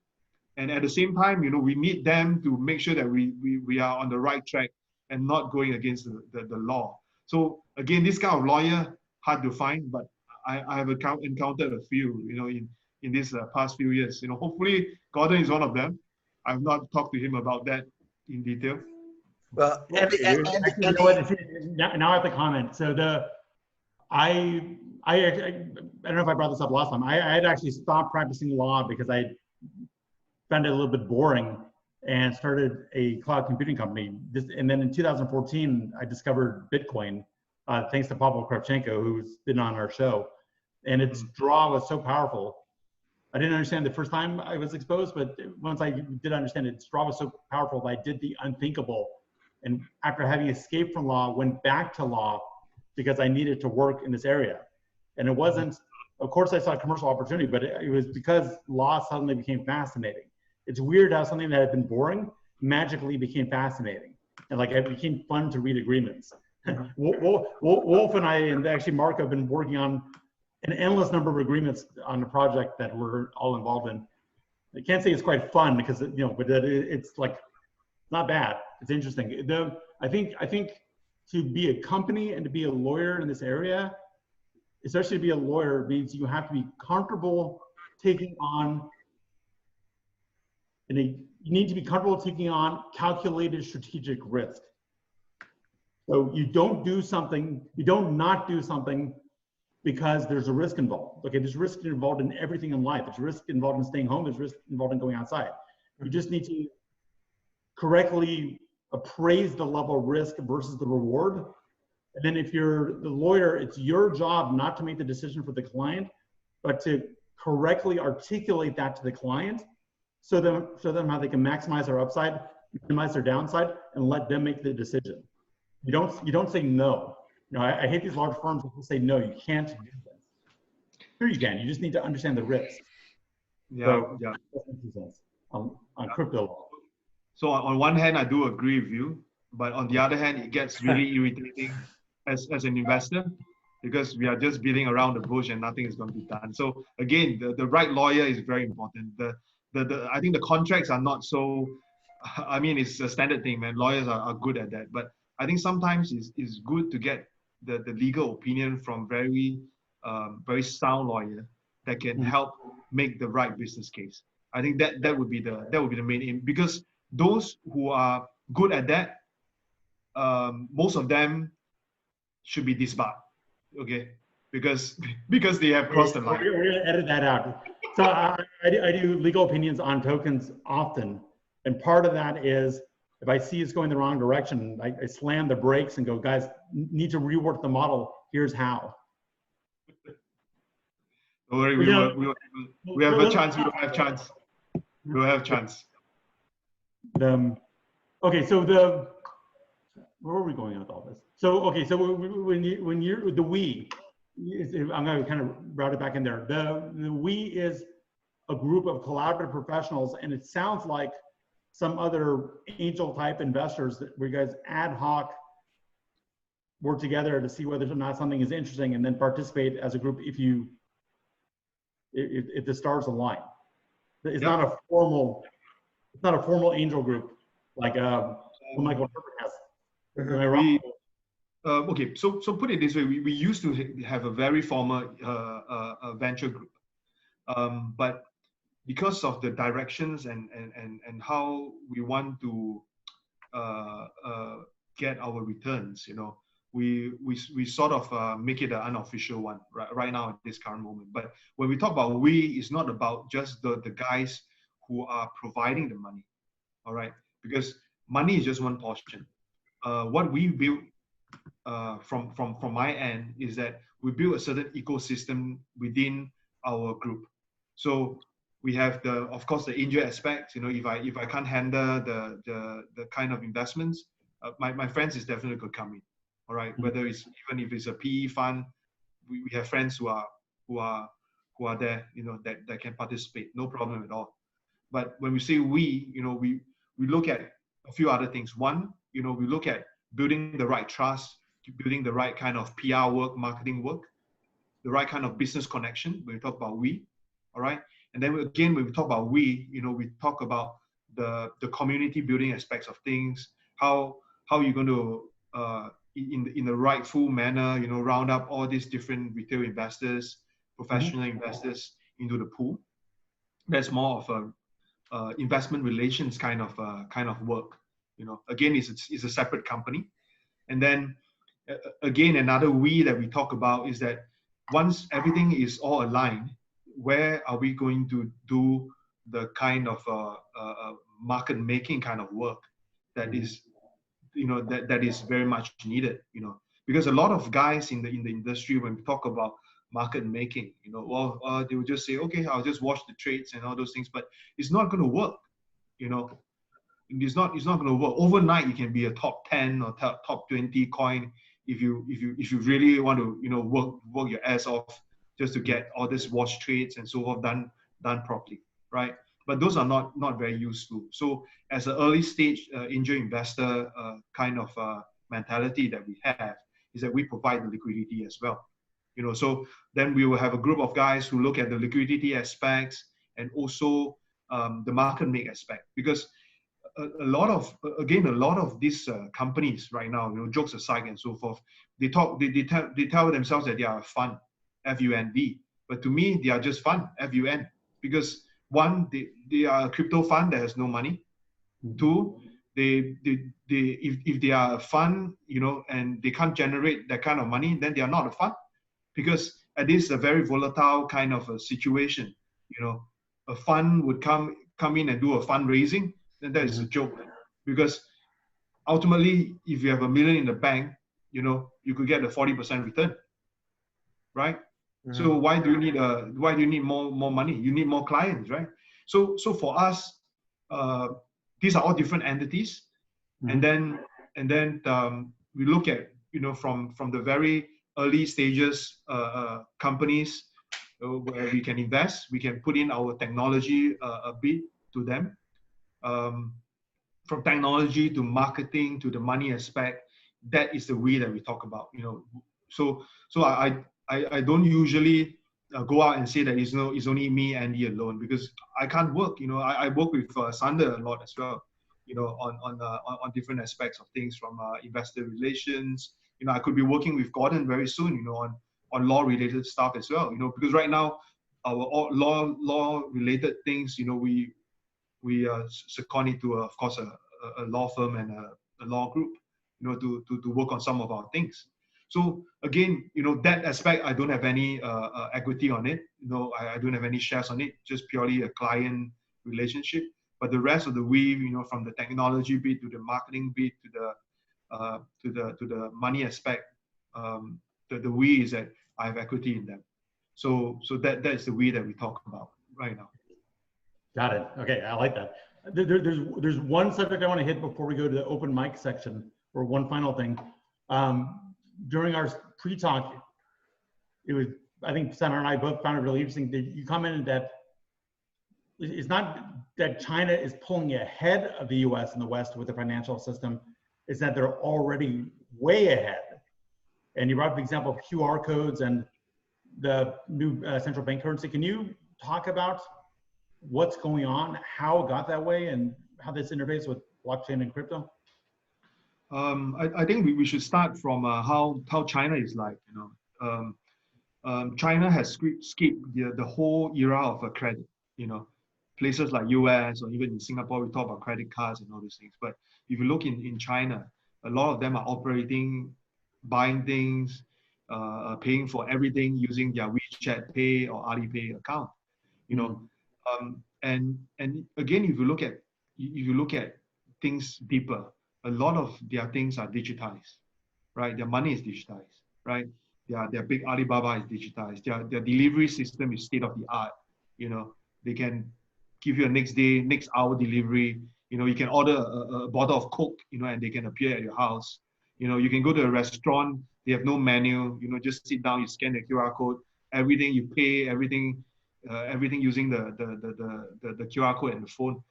And at the same time, you know, we need them to make sure that we are on the right track and not going against the law. So again, this kind of lawyer, hard to find, but I have encountered a few, you know, in these past few years. You know, hopefully Gordon is one of them. I've not talked to him about that in detail. Well, Actually, you know what? Now I have to comment. So I don't know if I brought this up last time. I had actually stopped practicing law because I found it a little bit boring and started a cloud computing company. And then in 2014, I discovered Bitcoin, thanks to Pavel Kravchenko, who's been on our show. And its draw was so powerful. I didn't understand the first time I was exposed, but once I did understand it, its draw was so powerful that I did the unthinkable. And after having escaped from law, went back to law because I needed to work in this area. And it wasn't, of course I saw commercial opportunity, but it was because law suddenly became fascinating. It's weird how something that had been boring magically became fascinating. And like it became fun to read agreements. Wolf and I, and actually Mark, have been working on an endless number of agreements on a project that we're all involved in. I can't say it's quite fun because, you know, but it's like, not bad. It's interesting. I think to be a company and to be a lawyer in this area, especially to be a lawyer, means you have to be comfortable taking on, you need to be comfortable taking on calculated strategic risk. So you don't do something, you don't not do something because there's a risk involved. Okay, there's risk involved in everything in life. There's risk involved in staying home. There's risk involved in going outside. You just need to correctly appraise the level of risk versus the reward. And then if you're the lawyer, it's your job not to make the decision for the client, but to correctly articulate that to the client so them how they can maximize their upside, minimize their downside, and let them make the decision. You don't say no. You know, I hate these large firms who say no, you can't do this. Sure you can. You just need to understand the risk. Yeah, So yeah. that's my 2 cents on crypto law. So on one hand, I do agree with you, but on the other hand, it gets really irritating as an investor because we are just beating around the bush and nothing is going to be done. So again, the right lawyer is very important. I think the contracts are not so. I mean, it's a standard thing, man. Lawyers are good at that, but I think sometimes it's good to get the legal opinion from very sound lawyer that can help make the right business case. I think that would be the main aim, because those who are good at that, most of them should be disbarred, okay? Because they have crossed the line. We're gonna edit that out. So I do legal opinions on tokens often, and part of that is if I see it's going the wrong direction, I slam the brakes and go, guys, need to rework the model. Here's how. Don't worry, we have a chance. We will have chance. We will have chance. Okay, so where are we going with all this? So okay, so when you're the we, I'm going to kind of route it back in there. The we is a group of collaborative professionals, and it sounds like some other angel type investors that where you guys ad hoc work together to see whether or not something is interesting, and then participate as a group if the stars align. It's not a formal angel group like Michael Herbert has. Am I wrong? Okay, so put it this way: we used to have a very formal venture group, but because of the directions and how we want to get our returns, we sort of make it an unofficial one right now at this current moment. But when we talk about we, it's not about just the guys who are providing the money, all right? Because money is just one portion. What we build from my end is that we build a certain ecosystem within our group. So we have of course the angel aspect. If I can't handle the kind of investments, my friends is definitely could come in. All right, whether it's even if it's a PE fund, we have friends who are there, that can participate, no problem at all. But when we say we look at a few other things. One, we look at building the right trust, building the right kind of PR work, marketing work, the right kind of business connection when we talk about we, all right? And then again, when we talk about we talk about the community building aspects of things, how you're going to, in the rightful manner, round up all these different retail investors, professional investors into the pool. That's more of a investment relations kind of work. Again, it's a separate company. And then again, another we that we talk about is that once everything is all aligned, where are we going to do the kind of market making kind of work that is, that is very much needed, because a lot of guys in the industry, when we talk about market making, they will just say, okay, I'll just watch the trades and all those things, but it's not going to work. It's not going to work overnight. You can be a top 10 or top 20 coin if you really want to work your ass off just to get all this watch trades and so forth done properly, right? But those are not very useful. So as an early stage angel investor kind of mentality that we have is that we provide the liquidity as well. So then we will have a group of guys who look at the liquidity aspects and also the market make aspect, because a lot of these companies right now, jokes aside and so forth, they tell themselves that they are a fund, FUND, but to me they are just fund, FUN, because one, they are a crypto fund that has no money. Two, if they are a fund, and they can't generate that kind of money, then they are not a fund, because it is a very volatile kind of a situation. A fund would come in and do a fundraising, then that is a joke, because ultimately, if you have $1 million in the bank, you could get a 40% return, right? So why do you need more money? You need more clients, right? So for us, these are all different entities, and then we look at from the very early stages companies where we can invest, we can put in our technology a bit to them. From technology to marketing to the money aspect, that is the way that we talk about. So I don't usually go out and say that it's only me, Andy alone, because I can't work. I work with Sander a lot as well. On different aspects of things, from investor relations. I could be working with Gordon very soon. On law related stuff as well. Because right now our law related things. We second it to, of course, a law firm and a law group, to work on some of our things. So again, that aspect, I don't have any equity on it. I don't have any shares on it, just purely a client relationship. But the rest of the weave, from the technology bit to the marketing bit to the money aspect, the we is that I have equity in them. So that's the we that we talk about right now. Got it. Okay, I like that. There's one subject I want to hit before we go to the open mic section, or one final thing. During our pre-talk, I think Senator and I both found it really interesting that you commented that it's not that China is pulling ahead of the US and the West with the financial system, it's that they're already way ahead. And you brought up the example of QR codes and the new central bank currency. Can you talk about what's going on, how it got that way, and how this interfaces with blockchain and crypto? I think we should start from how China is like. China has skipped the whole era of credit. Places like US or even in Singapore, we talk about credit cards and all these things. But if you look in China, a lot of them are operating, buying things, paying for everything using their WeChat Pay or Alipay account. And again, if you look at things deeper, a lot of their things are digitized, right? Their money is digitized, right? Their big Alibaba is digitized. Their delivery system is state of the art. They can give you a next day, next hour delivery. You can order a bottle of Coke, and they can appear at your house. You can go to a restaurant, they have no menu, just sit down, you scan the QR code, everything you pay, everything using the QR code and the phone.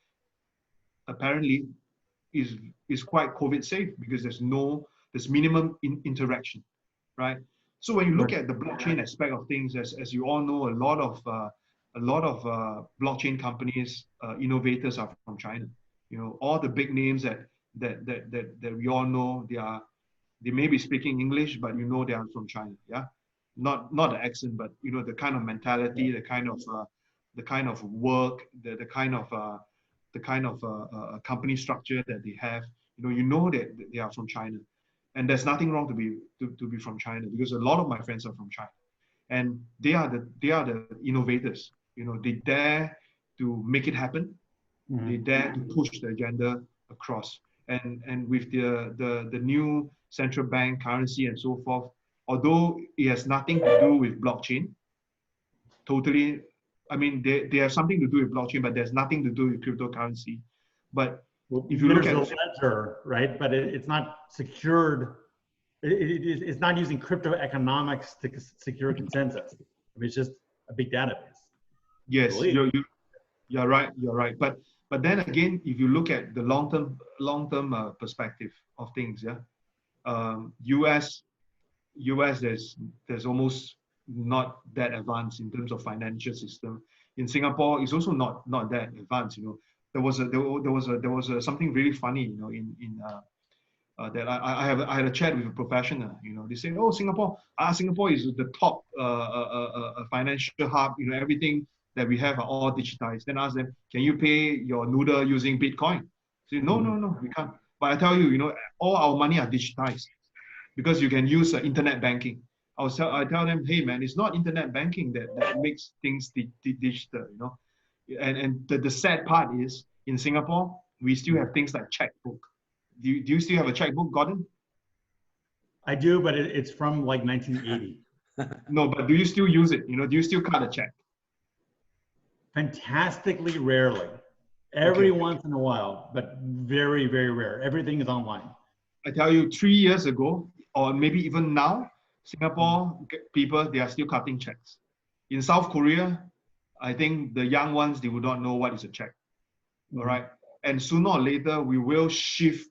Apparently is quite COVID safe because there's minimum interaction, right? So when you look at the blockchain aspect of things, as you all know, a lot of blockchain companies, innovators are from China. All the big names that we all know, they may be speaking English, but they are from China. Yeah, not the accent, but the kind of mentality, the kind of work, the kind of company structure that they have. That they are from China, and there's nothing wrong to be from China, because a lot of my friends are from China, and they are the innovators. They dare to make it happen. Mm-hmm. They dare to push the agenda across, and with the new central bank currency and so forth, although it has nothing to do with blockchain, totally. I mean, they have something to do with blockchain, but there's nothing to do with cryptocurrency. But if you look at ledger, right? But it's not secured. It's not using crypto economics to secure consensus. It's just a big database. Yes, you're right. You're right. But then again, if you look at the long-term perspective of things, US there's almost not that advanced in terms of financial system. In Singapore, it's also not that advanced. There was something really funny. That I had a chat with a professional. They say, oh, Singapore is the top financial hub. Everything that we have are all digitized. Then I ask them, can you pay your noodle using Bitcoin? They say, no, we can't. But I tell you, all our money are digitized because you can use internet banking. I tell them, hey man, it's not internet banking that makes things digital, And the sad part is, in Singapore, we still have things like checkbook. Do you still have a checkbook, Gordon? I do, but it's from like 1980. No, but do you still use it? Do you still cut a check? Fantastically rarely. Every once in a while, but very, very rare. Everything is online. I tell you, 3 years ago, or maybe even now, Singapore people, they are still cutting checks. In South Korea, I think the young ones, they would not know what is a check. All right. And sooner or later, we will shift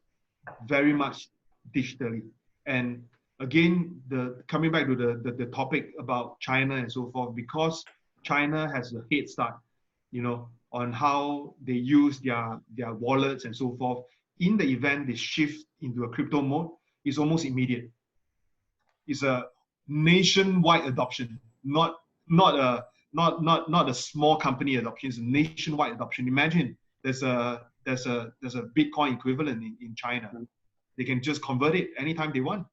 very much digitally. And again, coming back to the topic about China and so forth, because China has a head start, on how they use their wallets and so forth. In the event they shift into a crypto mode, it's almost immediate. It's a nationwide adoption, not a small company adoption. It's a nationwide adoption. Imagine there's a Bitcoin equivalent in China. They can just convert it anytime they want.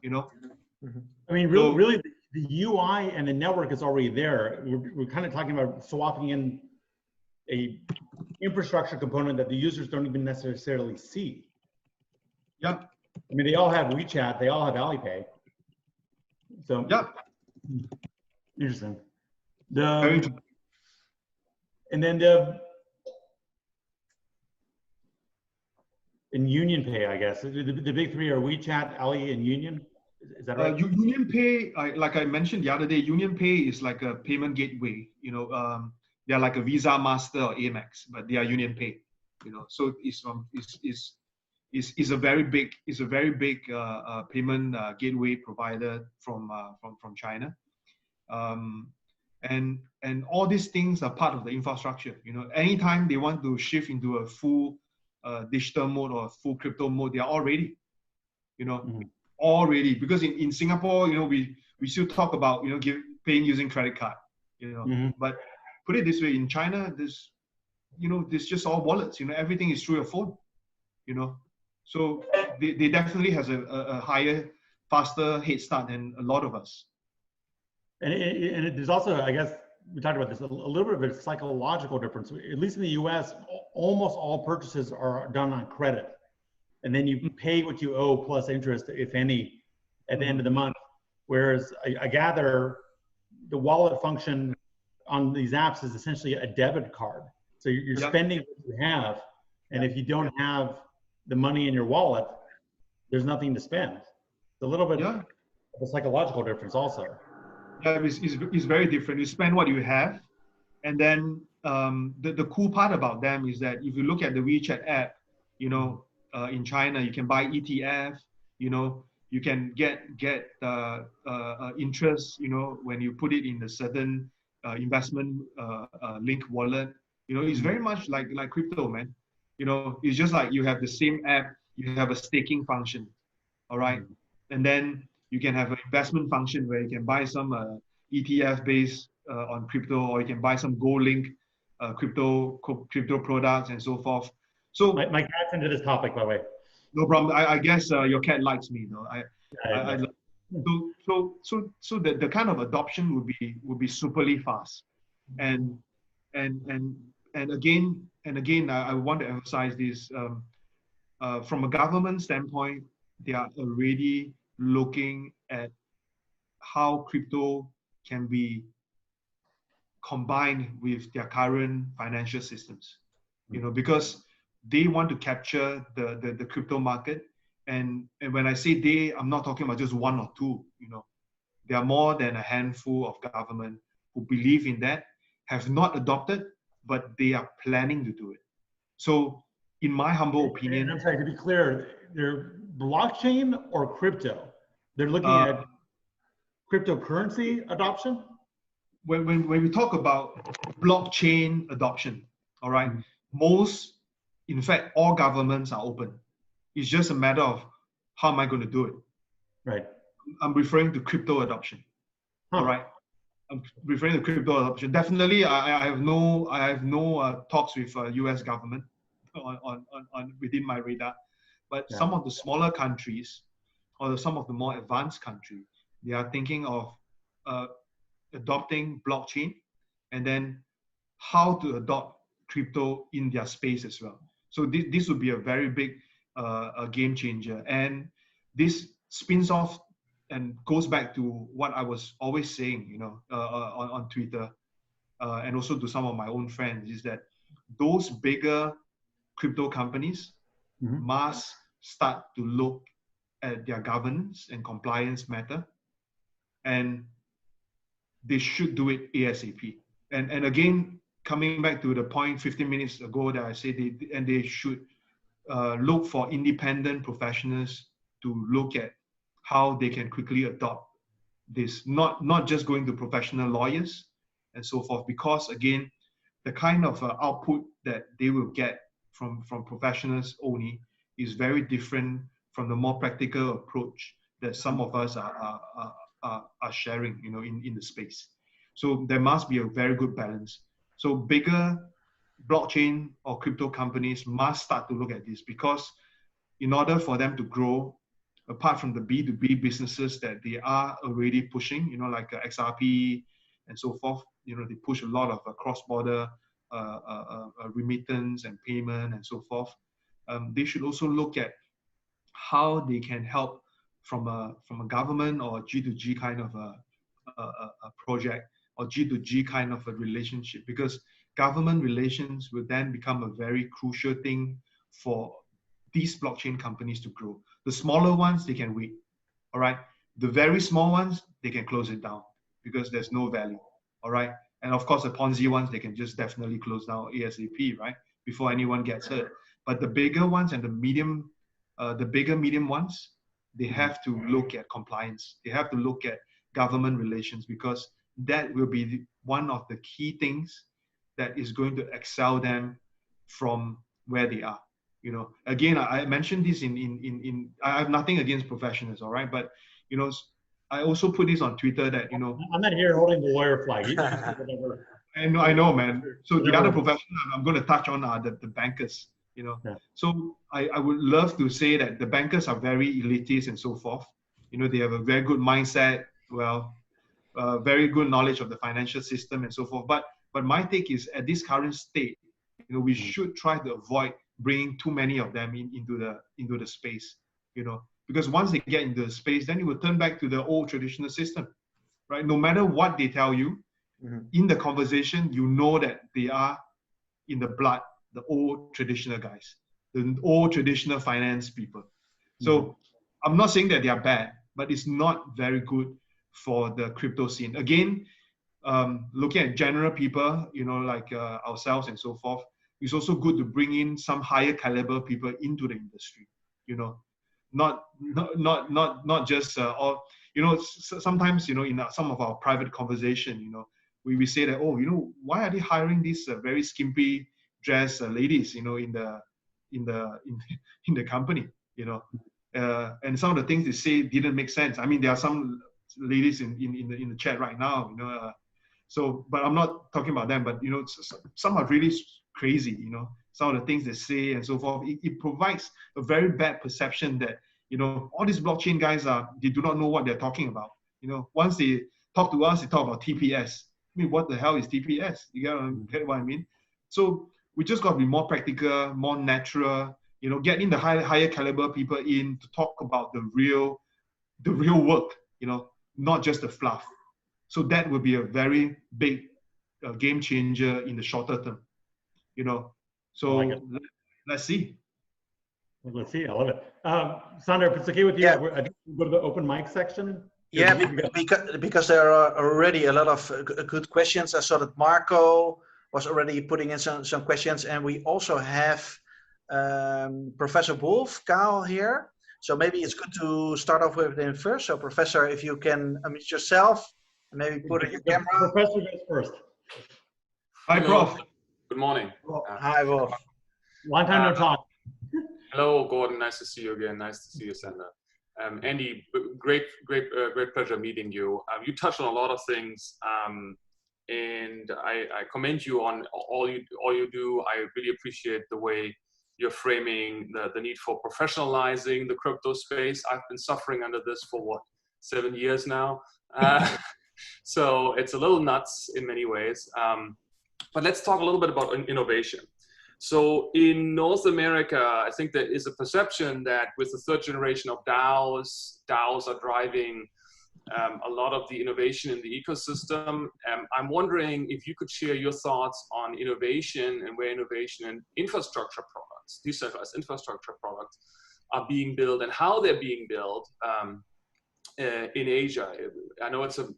I mean, really, the UI and the network is already there. We're kind of talking about swapping in a infrastructure component that the users don't even necessarily see. Yeah. I mean, they all have WeChat, they all have Alipay. So yeah, interesting. Very interesting. And then in Union Pay, I guess the big three are WeChat, Ali, and Union. Is that right? Union Pay, like I mentioned the other day, Union Pay is like a payment gateway. They're like a Visa, Master, or Amex, but they are Union Pay. So it's a very big payment gateway provider from China, and all these things are part of the infrastructure. Anytime they want to shift into a full digital mode or full crypto mode, they are all ready. Already, because in Singapore, we still talk about paying using credit card. But put it this way, in China, there's just all wallets. Everything is through your phone. So they definitely has a higher, faster head start than a lot of us. And there's also, I guess, we talked about this, a little bit of a psychological difference. At least in the US, almost all purchases are done on credit. And then you pay what you owe plus interest, if any, at the end of the month. Whereas I gather the wallet function on these apps is essentially a debit card. So you're spending what you have. And if you don't have the money in your wallet, there's nothing to spend. It's a little bit of a psychological difference also. Yeah, it's very different. You spend what you have. And then the cool part about them is that if you look at the WeChat app, in China, you can buy ETF, you can get interest, when you put it in a certain investment link wallet. It's very much like crypto, man. It's just like you have the same app, you have a staking function, all right? And then you can have an investment function where you can buy some ETF based on crypto, or you can buy some gold link crypto products and so forth. So my cat's into this topic, by the way. No problem. I guess your cat likes me, though. So the kind of adoption would be superly fast, and again, I want to emphasize this. From a government standpoint, they are already looking at how crypto can be combined with their current financial systems, because they want to capture the crypto market. And when I say they, I'm not talking about just one or two. There are more than a handful of government who believe in that, have not adopted, but they are planning to do it. So in my humble opinion— I'm sorry, to be clear, they're blockchain or crypto? They're looking at cryptocurrency adoption? When we talk about blockchain adoption, all right, in fact, all governments are open. It's just a matter of how am I going to do it. Right. I'm referring to crypto adoption. All right. I'm referring to crypto adoption. Definitely, I have no talks with U.S. government on within my radar, but some of the smaller countries or some of the more advanced countries, they are thinking of adopting blockchain, and then how to adopt crypto in their space as well. So this would be a very big game changer, and this spins off and goes back to what I was always saying, on Twitter, and also to some of my own friends, is that those bigger crypto companies must start to look at their governance and compliance matter, and they should do it ASAP. And again, coming back to the point 15 minutes ago that I said, they should look for independent professionals to look at how they can quickly adopt this, not just going to professional lawyers and so forth, because again, the kind of output that they will get from professionals only is very different from the more practical approach that some of us are sharing, you know, in the space. So there must be a very good balance. So bigger blockchain or crypto companies must start to look at this, because in order for them to grow, apart from the B2B businesses that they are already pushing, you know, like XRP and so forth, you know, they push a lot of cross-border remittance and payment and so forth. They should also look at how they can help from a government or G2G kind of a project, or G2G kind of a relationship, because government relations will then become a very crucial thing for these blockchain companies to grow. The smaller ones, they can wait, all right? The very small ones, they can close it down because there's no value, all right? And of course, the Ponzi ones, they can just definitely close down ASAP, right? Before anyone gets hurt. But the bigger ones and the bigger medium ones, they have to look at compliance. They have to look at government relations, because that will be one of the key things that is going to excel them from where they are. You know, again, I mentioned this in I have nothing against professionals, all right? But, you know, I also put this on Twitter that, you know, I'm not here holding the lawyer flag. I know, man. So the other professional I'm going to touch on are the bankers, you know. Yeah. So I would love to say that the bankers are very elitist and so forth. You know, they have a very good mindset, very good knowledge of the financial system and so forth. But my take is, at this current state, you know, we should try to avoid bringing too many of them into the space, you know, because once they get into the space, then it will turn back to the old traditional system, right? No matter what they tell you, in the conversation, you know that they are in the blood, the old traditional guys, the old traditional finance people. So I'm not saying that they are bad, but it's not very good for the crypto scene. Again, looking at general people, you know, like ourselves and so forth, it's also good to bring in some higher caliber people into the industry, you know, not just all, you know, sometimes, you know, in some of our private conversation, you know, we say that, oh, you know, why are they hiring these very skimpy dress ladies, you know, in the company, you know, and some of the things they say didn't make sense. I mean, there are some ladies in the chat right now, you know, so, but I'm not talking about them, but, you know, some are really crazy, you know, some of the things they say and so forth. It provides a very bad perception that, you know, all these blockchain guys they do not know what they're talking about. You know, once they talk to us, they talk about TPS. I mean, what the hell is TPS? You get what I mean? So we just got to be more practical, more natural, you know, getting the higher caliber people in to talk about the real work, you know, not just the fluff. So that would be a very big game changer in the shorter term, you know. So let's see. Let's see. I love it. Sandra, if it's okay with you, I think we'll go to the open mic section. Yeah, because there are already a lot of good questions. I saw that Marco was already putting in some questions, and we also have Professor Wolf Kaal here. So maybe it's good to start off with him first. So Professor, if you can unmute yourself and maybe put on your camera. Professor goes first. Hi, Prof. Good morning. Hi, Wolf. Long time no talk. Hello, Gordon. Nice to see you again. Nice to see you, Sandra. Andy, great pleasure meeting you. You touched on a lot of things, and I commend you on all you do. I really appreciate the way you're framing the need for professionalizing the crypto space. I've been suffering under this for 7 years now, so it's a little nuts in many ways. But let's talk a little bit about innovation. So in North America, I think there is a perception that with the third generation of DAOs are driving a lot of the innovation in the ecosystem. I'm wondering if you could share your thoughts on innovation and where innovation and infrastructure products, decentralized infrastructure products, are being built and how they're being built in Asia. I know it's a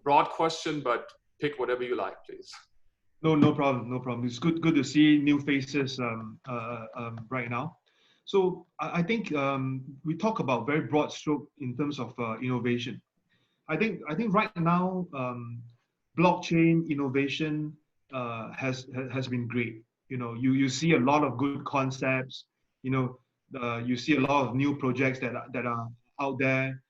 broad question, but pick whatever you like, please. No problem, no problem. It's good to see new faces right now. So I think we talk about very broad stroke in terms of innovation. I think right now blockchain innovation has been great. You know, you see a lot of good concepts. You know, you see a lot of new projects that are out there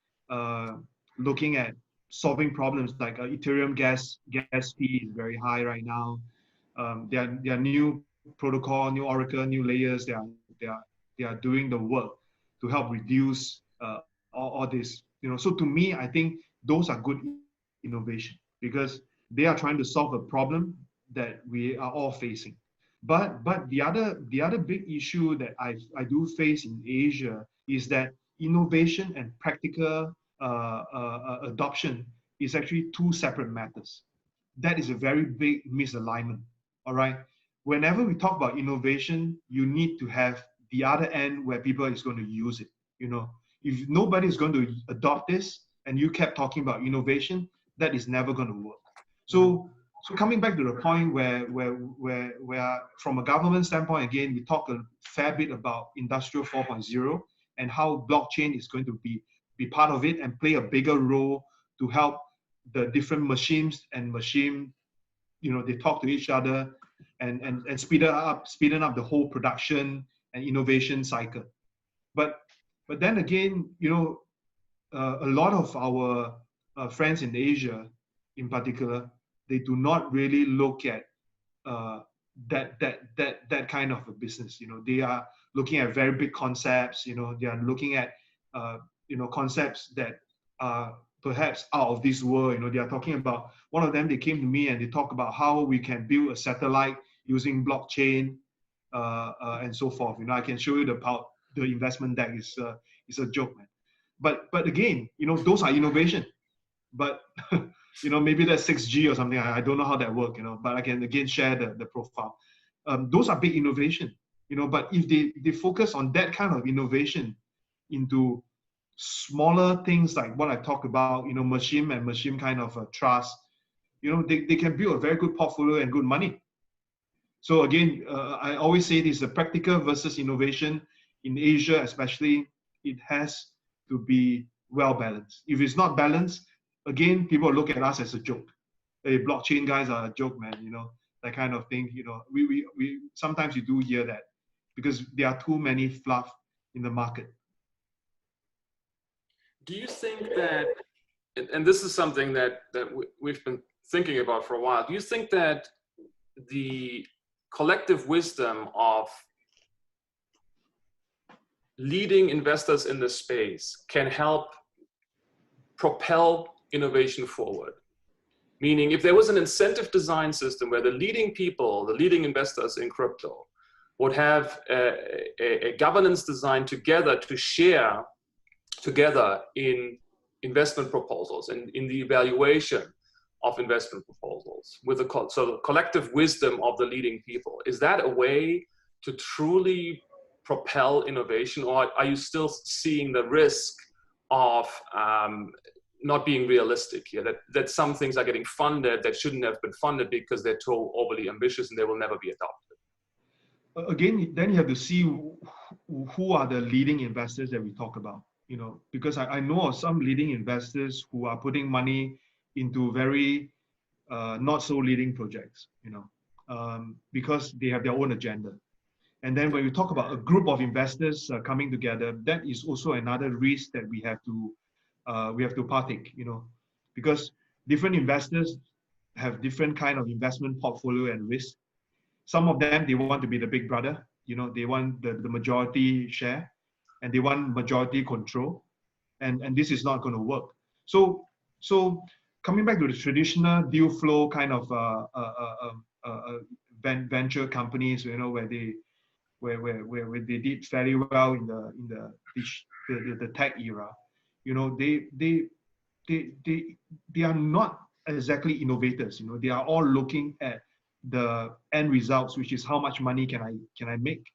looking at solving problems like Ethereum gas fee is very high right now. There are new protocol, new Oracle, new layers. They are doing the work to help reduce all this. You know, so to me, I think those are good innovation because they are trying to solve a problem that we are all facing. But the other big issue that I do face in Asia is that innovation and practical adoption is actually two separate matters. That is a very big misalignment. All right. Whenever we talk about innovation, you need to have the other end where people is going to use it. You know, if nobody is going to adopt this and you kept talking about innovation, that is never going to work. So coming back to the point where from a government standpoint, again, we talk a fair bit about Industrial 4.0 and how blockchain is going to be part of it and play a bigger role to help the different machines and machine, you know, they talk to each other and speeding up the whole production and innovation cycle. But then again, you know, a lot of our friends in Asia, in particular, they do not really look at that kind of a business. You know, they are looking at very big concepts. You know, they are looking at you know, concepts that are perhaps out of this world. You know, they are talking about, one of them, they came to me and they talk about how we can build a satellite using blockchain and so forth. You know, I can show you the investment deck is a joke, man. But again, you know, those are innovation. But you know, maybe that's 6G or something. I don't know how that works, you know, but I can again share the profile. Those are big innovation, you know, but if they focus on that kind of innovation into smaller things like what I talked about, you know, machine kind of trust, you know, they can build a very good portfolio and good money. So again, I always say this: a practical versus innovation in Asia, especially, it has to be well balanced. If it's not balanced, again, people look at us as a joke. Hey, blockchain guys are a joke, man. You know, that kind of thing. You know, we sometimes you do hear that because there are too many fluff in the market. Do you think that, and this is something that we've been thinking about for a while, do you think that the collective wisdom of leading investors in this space can help propel innovation forward? Meaning, if there was an incentive design system where the leading people, the leading investors in crypto, would have a governance design together to share together in investment proposals and in the evaluation of investment proposals with the collective wisdom of the leading people, is that a way to truly propel innovation, or are you still seeing the risk of not being realistic here, that some things are getting funded that shouldn't have been funded because they're too overly ambitious and they will never be adopted? Again, then you have to see who are the leading investors that we talk about, you know, because I know of some leading investors who are putting money into very not so leading projects, you know, because they have their own agenda. And then when we talk about a group of investors coming together, that is also another risk that we have to partake, you know, because different investors have different kind of investment portfolio and risk. Some of them, they want to be the big brother, you know, they want the majority share and they want majority control. And this is not going to work. So coming back to the traditional deal flow kind of venture companies, you know, where they did fairly well in the tech era, you know, they are not exactly innovators. You know, they are all looking at the end results, which is how much money can I make.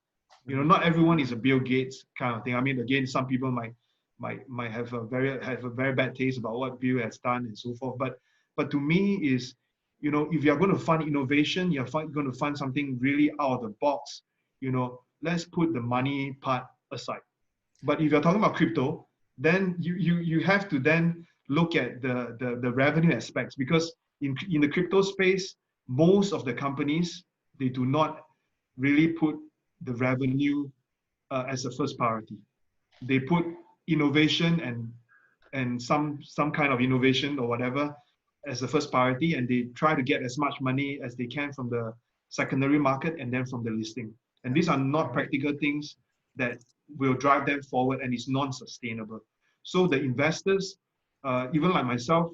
You know, not everyone is a Bill Gates kind of thing. I mean, again, some people might have a very bad taste about what Bill has done and so forth. But But to me is, if you're going to fund innovation, you're going to fund something really out of the box, let's put the money part aside. But if you're talking about crypto, then you have to then look at the revenue aspects, because in the crypto space, most of the companies, they do not really put the revenue as a first priority. They put innovation and some kind of innovation or whatever as the first priority, and they try to get as much money as they can from the secondary market and then from the listing. And these are not practical things that will drive them forward, and it's non-sustainable. So the investors, even like myself,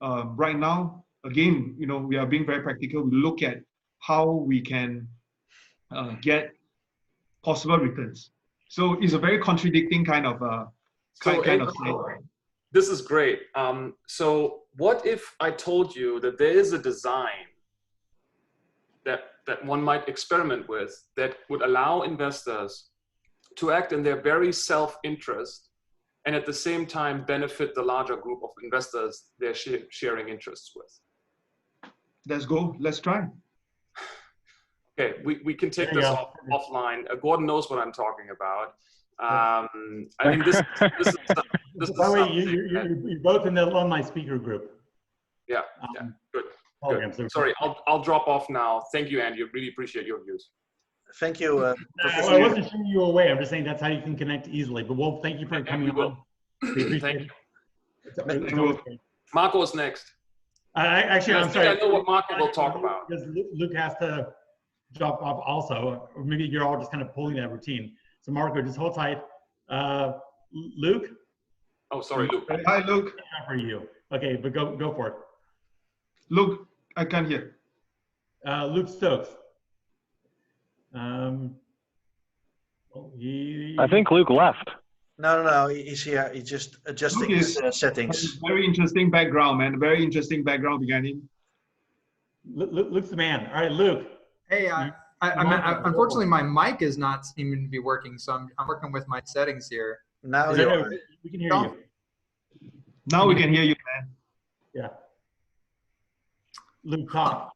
right now, again, we are being very practical. We look at how we can get possible returns. So it's a very contradicting kind of thing. This is great. So what if I told you that there is a design that one might experiment with that would allow investors to act in their very self-interest and at the same time benefit the larger group of investors they're sharing interests with? Let's go. Let's try. Okay, we can take this offline. Gordon knows what I'm talking about. I think this is by the way, you're both in the alumni speaker group. Yeah, good. Sorry, I'll drop off now. Thank you, Andy. I really appreciate your views. Thank you. I wasn't shooing you away. I'm just saying that's how you can connect easily. But well, thank you for coming on. Thank you. Marco is next. Actually, I'm sorry. I know what Marco will talk about. Because Luke has to drop off also, or maybe you're all just kind of pulling that routine. So Marco, just hold tight. Luke? Oh, sorry, Luke. Hi, Luke. For you. Okay, but go for it. Luke, I can't hear. Luke Stokes. I think Luke left. No, he's here. He's just adjusting his settings. Very interesting background, man. Very interesting background behind him. Luke's the man. All right, Luke. Hey, unfortunately, my mic is not seeming to be working, so I'm working with my settings here. Now we can hear you. Now we can hear you, man. Yeah. Luke, talk.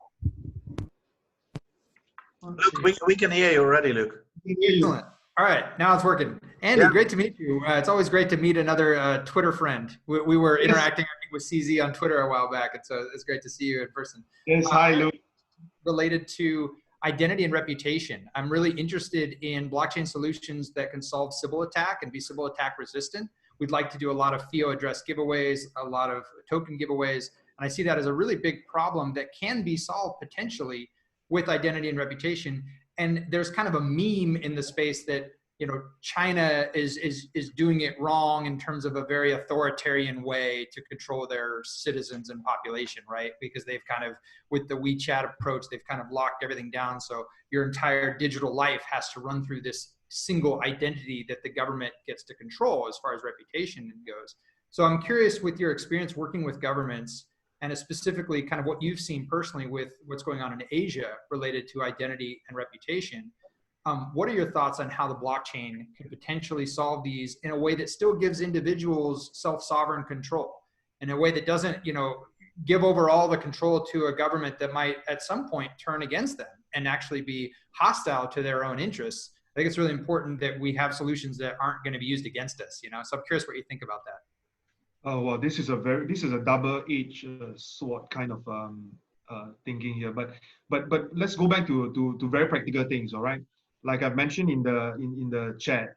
Luke, we can hear you already, Luke. Excellent. All right, now it's working. Andy, great to meet you. It's always great to meet another Twitter friend. We were interacting, I think, with CZ on Twitter a while back, and so it's great to see you in person. Yes, hi, Luke. Related to identity and reputation, I'm really interested in blockchain solutions that can solve Sybil attack and be Sybil attack resistant. We'd like to do a lot of FIO address giveaways, a lot of token giveaways, and I see that as a really big problem that can be solved potentially with identity and reputation. And there's kind of a meme in the space that, China is doing it wrong in terms of a very authoritarian way to control their citizens and population, right? Because they've kind of, with the WeChat approach, they've kind of locked everything down. So your entire digital life has to run through this single identity that the government gets to control as far as reputation goes. So I'm curious, with your experience working with governments, and specifically kind of what you've seen personally with what's going on in Asia related to identity and reputation, what are your thoughts on how the blockchain could potentially solve these in a way that still gives individuals self-sovereign control, in a way that doesn't, give over all the control to a government that might at some point turn against them and actually be hostile to their own interests? I think it's really important that we have solutions that aren't going to be used against us, So I'm curious what you think about that. Oh, well, this is a double-edged sword kind of thinking here. But let's go back to very practical things. All right, like I've mentioned in the chat,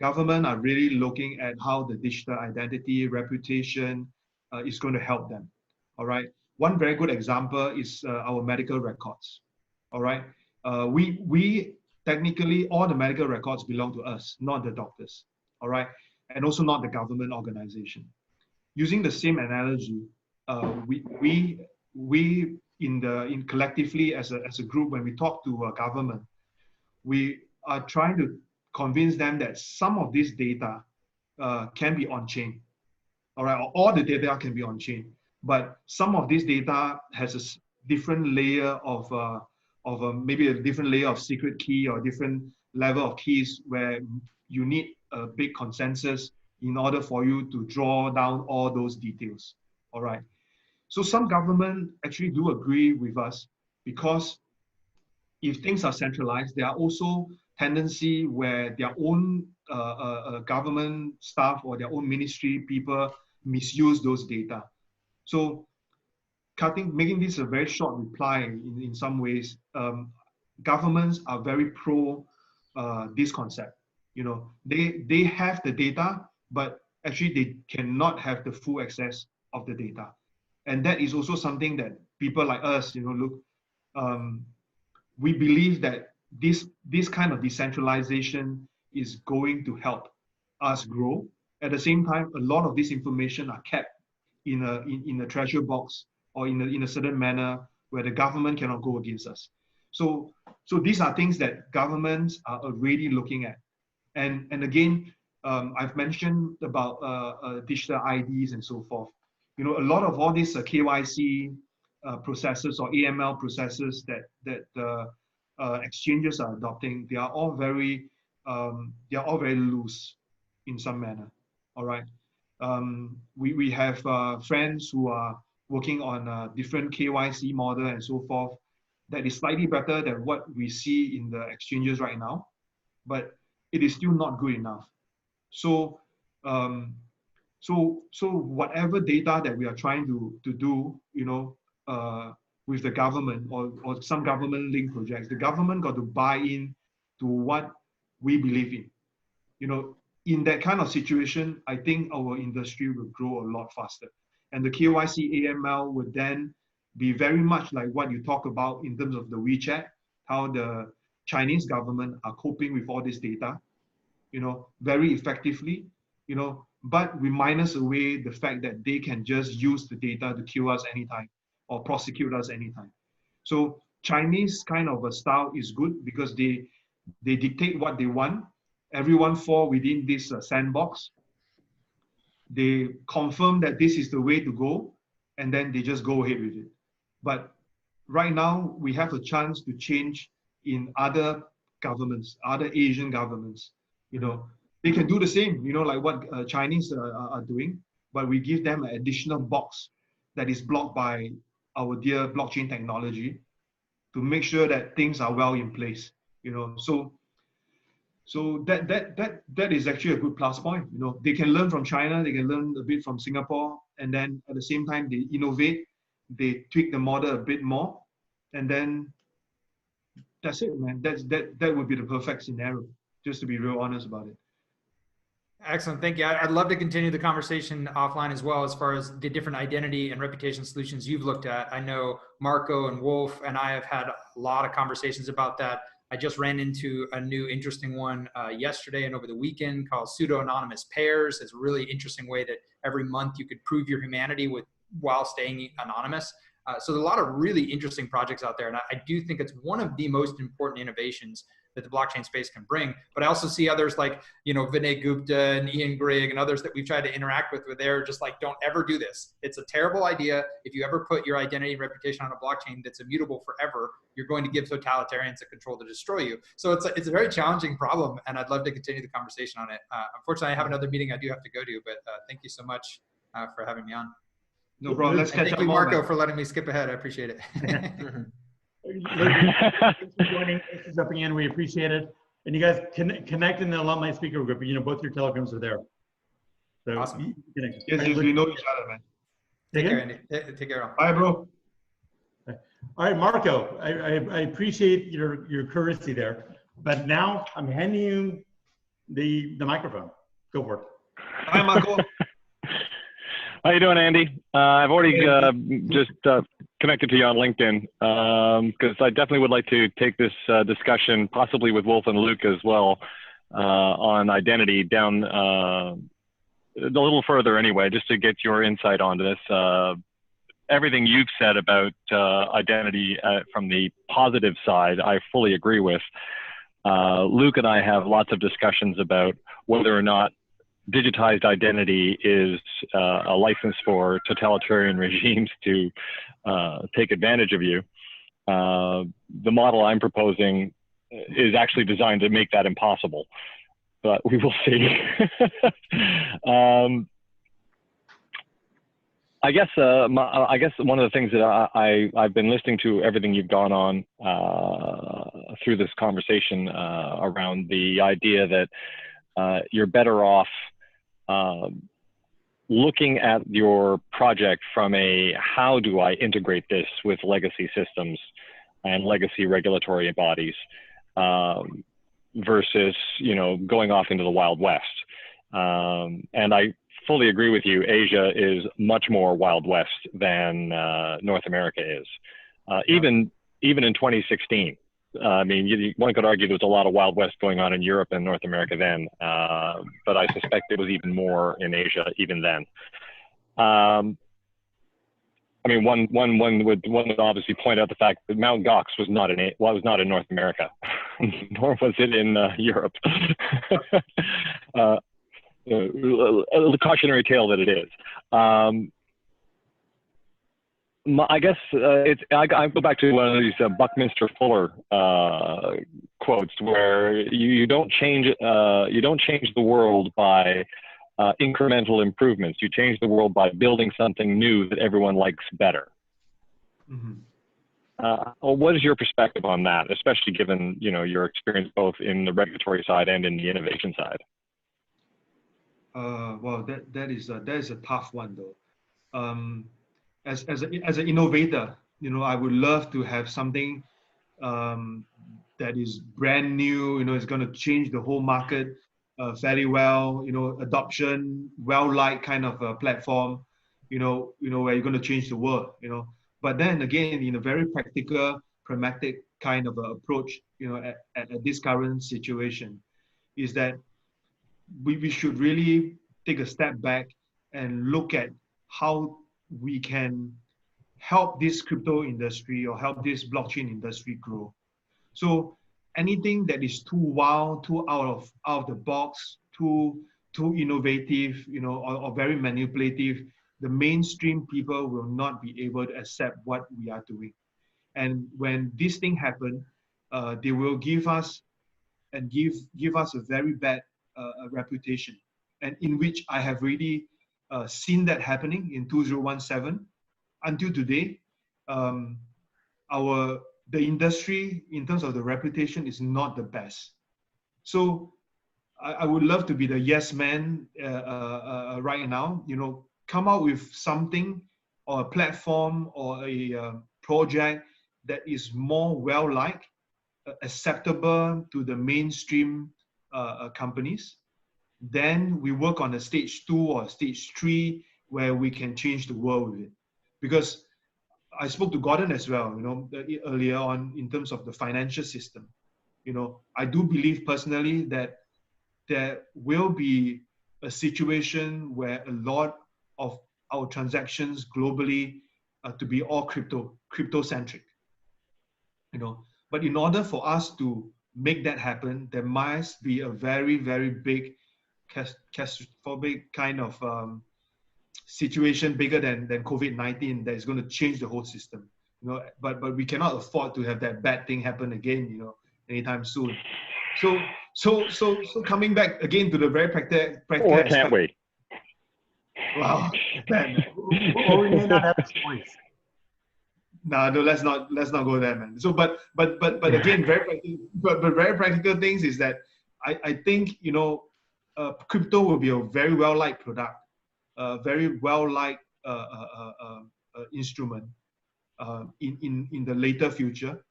government are really looking at how the digital identity reputation is going to help them. All right, one very good example is our medical records. All right, we technically all the medical records belong to us, not the doctors. All right, and also not the government organization. Using the same analogy, we collectively as a group, when we talk to a government, we are trying to convince them that some of this data can be on chain. All right, all the data can be on chain, but some of this data has a different layer of maybe a different layer of secret key or different level of keys where you need a big consensus in order for you to draw down all those details. All right. So some government actually do agree with us, because if things are centralized, there are also tendency where their own government staff or their own ministry people misuse those data. So making this a very short reply in some ways, governments are very pro this concept. You know, they have the data, but actually they cannot have the full access of the data. And that is also something that people like us, you know, look, we believe that this kind of decentralization is going to help us grow. At the same time, a lot of this information are kept in a treasure box or in a certain manner where the government cannot go against us. So these are things that governments are already looking at. And again, I've mentioned about digital IDs and so forth. You know, a lot of all these KYC processes or AML processes that exchanges are adopting, they are all very loose in some manner. All right. We have friends who are working on a different KYC model and so forth that is slightly better than what we see in the exchanges right now, but it is still not good enough. So so whatever data that we are trying to do, you know, with the government or some government linked projects, the government got to buy in to what we believe in. You know, in that kind of situation, I think our industry will grow a lot faster. And the KYC AML would then be very much like what you talk about in terms of the WeChat, how the Chinese government are coping with all this data, you know, very effectively, you know, but we minus away the fact that they can just use the data to kill us anytime or prosecute us anytime. So Chinese kind of a style is good because they dictate what they want. Everyone fall within this sandbox. They confirm that this is the way to go, and then they just go ahead with it. But right now, we have a chance to change in other governments, other Asian governments. You know, they can do the same, you know, like what Chinese are doing, but we give them an additional box that is blocked by our dear blockchain technology to make sure that things are well in place, you know. So that is actually a good plus point. You know, they can learn from China, they can learn a bit from Singapore, and then at the same time they innovate, they tweak the model a bit more, and then that's it, man. That would be the perfect scenario, just to be real honest about it. Excellent, thank you. I'd love to continue the conversation offline as well, as far as the different identity and reputation solutions you've looked at. I know Marco and Wolf and I have had a lot of conversations about that. I just ran into a new interesting one yesterday and over the weekend called pseudo-anonymous pairs. It's a really interesting way that every month you could prove your humanity while staying anonymous. So there's a lot of really interesting projects out there. And I do think it's one of the most important innovations that the blockchain space can bring. But I also see others like, you know, Vinay Gupta and Ian Grigg and others that we've tried to interact with, where they're just like, don't ever do this. It's a terrible idea. If you ever put your identity and reputation on a blockchain that's immutable forever, you're going to give totalitarians the control to destroy you. So it's a very challenging problem, and I'd love to continue the conversation on it. Unfortunately, I have another meeting I do have to go to, but thank you so much for having me on. No problem. Let's catch up. Thank you, Marco, for letting me skip ahead. I appreciate it. Thanks for joining. Thanks for jumping in. We appreciate it. And you guys connect in the alumni speaker group. You know, both your telegrams are there. So awesome. Yes, we know each other, man. Take care, Andy. Take care. Bye, bro. All right, Marco. I appreciate your courtesy there, but now I'm handing you the microphone. Go for it. Hi, Marco. How you doing, Andy? I've already just connected to you on LinkedIn because I definitely would like to take this discussion, possibly with Wolf and Luke as well, on identity down a little further anyway, just to get your insight onto this. Everything you've said about identity from the positive side, I fully agree with. Luke and I have lots of discussions about whether or not digitized identity is a license for totalitarian regimes to take advantage of you. The model I'm proposing is actually designed to make that impossible, but we will see. I guess I guess one of the things that I've been listening to everything you've gone on through this conversation around the idea that you're better off looking at your project from a how do I integrate this with legacy systems and legacy regulatory bodies versus going off into the Wild West. And I fully agree with you. Asia is much more Wild West than North America is. Even in 2016, I mean, one could argue there was a lot of Wild West going on in Europe and North America then, but I suspect it was even more in Asia even then. I mean, one would obviously point out the fact that Mount Gox was not in North America, nor was it in Europe. The cautionary tale that it is. I guess I go back to one of these Buckminster Fuller quotes, where you don't change the world by incremental improvements. You change the world by building something new that everyone likes better. What is your perspective on that, especially given your experience both in the regulatory side and in the innovation side? Well, that is a tough one though. As an innovator, I would love to have something that is brand new. It's going to change the whole market fairly well. Adoption, well-liked kind of a platform. Where you're going to change the world. But then again, in a very practical, pragmatic kind of approach, at this current situation, is that we should really take a step back and look at how we can help this crypto industry or help this blockchain industry grow. So anything that is too wild, too out of the box, too innovative, or very manipulative, the mainstream people will not be able to accept what we are doing. And when this thing happens, they will give us a very bad reputation, and in which I have really seen that happening in 2017 until today. The industry, in terms of the reputation, is not the best. So I would love to be the yes man right now. Come out with something or a platform or a project that is more well-liked, acceptable to the mainstream companies. Then we work on a stage 2 or stage 3 where we can change the world with it. Because I spoke to Gordon as well, earlier on, in terms of the financial system. I do believe personally that there will be a situation where a lot of our transactions globally to be all crypto-centric. But in order for us to make that happen, there must be a very, very big catastrophic kind of situation, bigger than COVID-19, that is going to change the whole system. But we cannot afford to have that bad thing happen again, anytime soon. So coming back again to the very practical or aspect. Can't we? Wow, man. Or we may not have a choice. No, let's not go there, man. So, but again, very practical things is that I think crypto will be a very well-liked product, very well-liked instrument in the later future.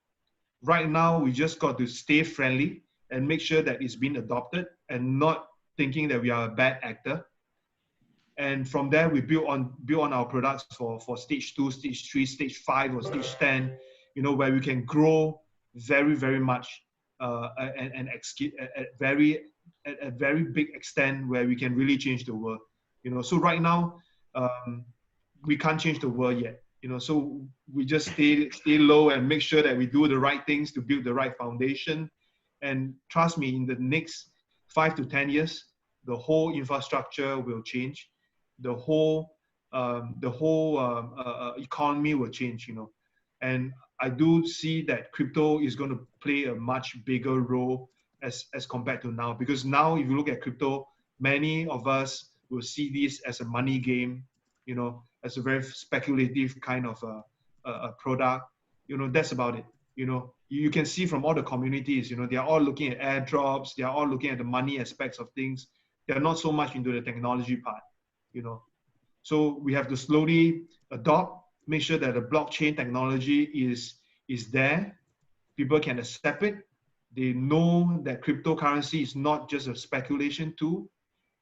Right now, we just got to stay friendly and make sure that it's been adopted, and not thinking that we are a bad actor. And from there, we build on our products for stage 2, stage 3, stage 5, or stage 10, where we can grow very, very much and at a very big extent, where we can really change the world. So right now, we can't change the world yet. So we just stay low and make sure that we do the right things to build the right foundation. And trust me, in the next 5 to 10 years, the whole infrastructure will change. The whole economy will change, and I do see that crypto is going to play a much bigger role as compared to now. Because now, if you look at crypto, many of us will see this as a money game, as a very speculative kind of a product. You know, that's about it. You know, you can see from all the communities, you know, they are all looking at airdrops. They are all looking at the money aspects of things. They are not so much into the technology part, you know. So we have to slowly adopt, make sure that the blockchain technology is there. People can accept it. They know that cryptocurrency is not just a speculation tool.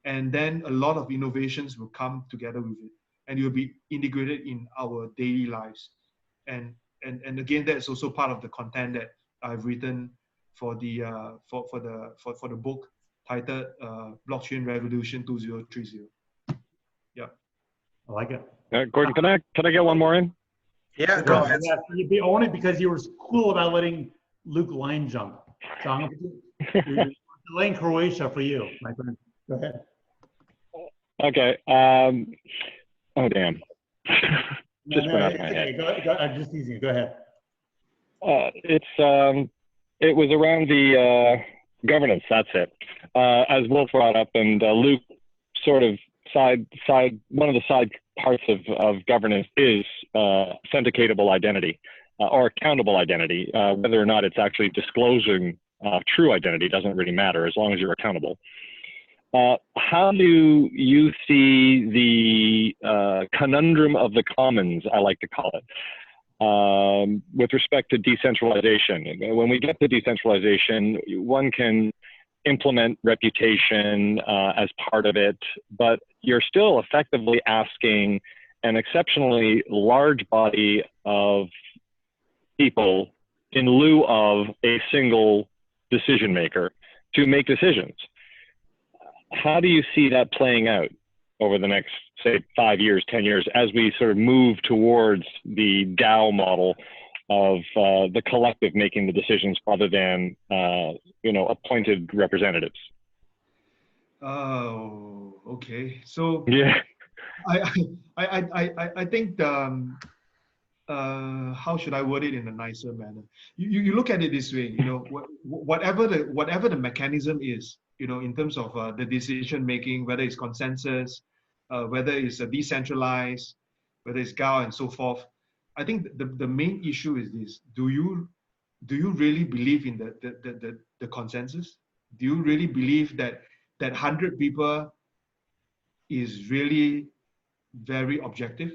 And then a lot of innovations will come together with it, and it will be integrated in our daily lives. And again, that's also part of the content that I've written for the for the book titled Blockchain Revolution 2030. Yeah, I like it. Gordon, can I get one more in? Yeah, go ahead. Yeah, you'd be only because you were cool about letting Luke line jump. So I'm you're delaying Croatia for you, my friend. Go ahead. Okay. Oh damn. Just went out of my head. I'm just teasing you. Go ahead. It was around the governance. That's it. As Wolf brought up, and Luke sort of one of the side parts of governance is authenticatable identity or accountable identity. Whether or not it's actually disclosing true identity doesn't really matter as long as you're accountable. How do you see the conundrum of the commons, I like to call it, with respect to decentralization? When we get to decentralization, one can implement reputation as part of it, but you're still effectively asking an exceptionally large body of people in lieu of a single decision maker to make decisions. How do you see that playing out over the next, say, 5 years, 10 years, as we sort of move towards the DAO model of the collective making the decisions rather than, appointed representatives? Oh, okay. So yeah, I think how should I word it in a nicer manner? You look at it this way, you know, whatever the mechanism is, you know, in terms of the decision making, whether it's consensus, whether it's decentralized, whether it's DAO and so forth. I think the main issue is this: do you really believe in the consensus? Do you really believe that 100 people is really very objective,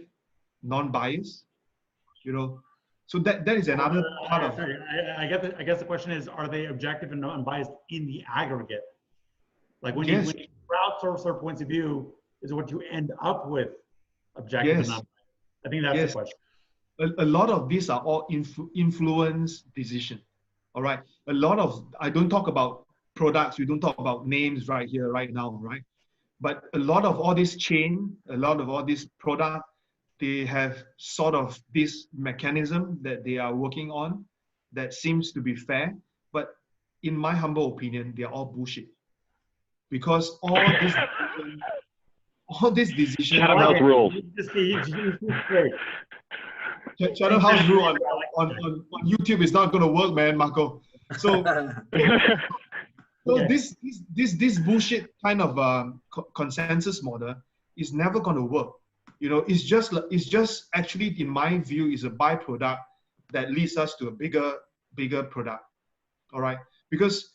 non-biased? You know, so that is another part of. I guess the question is: are they objective and non-biased in the aggregate? Like when Yes. you crowdsource their points of view, is what you end up with objective and Yes. non-biased? I think that's Yes. the question. A lot of these are all influence decision. All right. A lot of, I don't talk about products. We don't talk about names right here, right now, right? But a lot of all this chain, a lot of all this product, they have sort of this mechanism that they are working on that seems to be fair. But in my humble opinion, they're all bullshit. Because all this decision. Chatham House rules. Chatham House rule on YouTube is not going to work, man, Marco. So, this bullshit kind of consensus model is never going to work. You know, it's just actually, in my view, is a byproduct that leads us to a bigger product. All right, because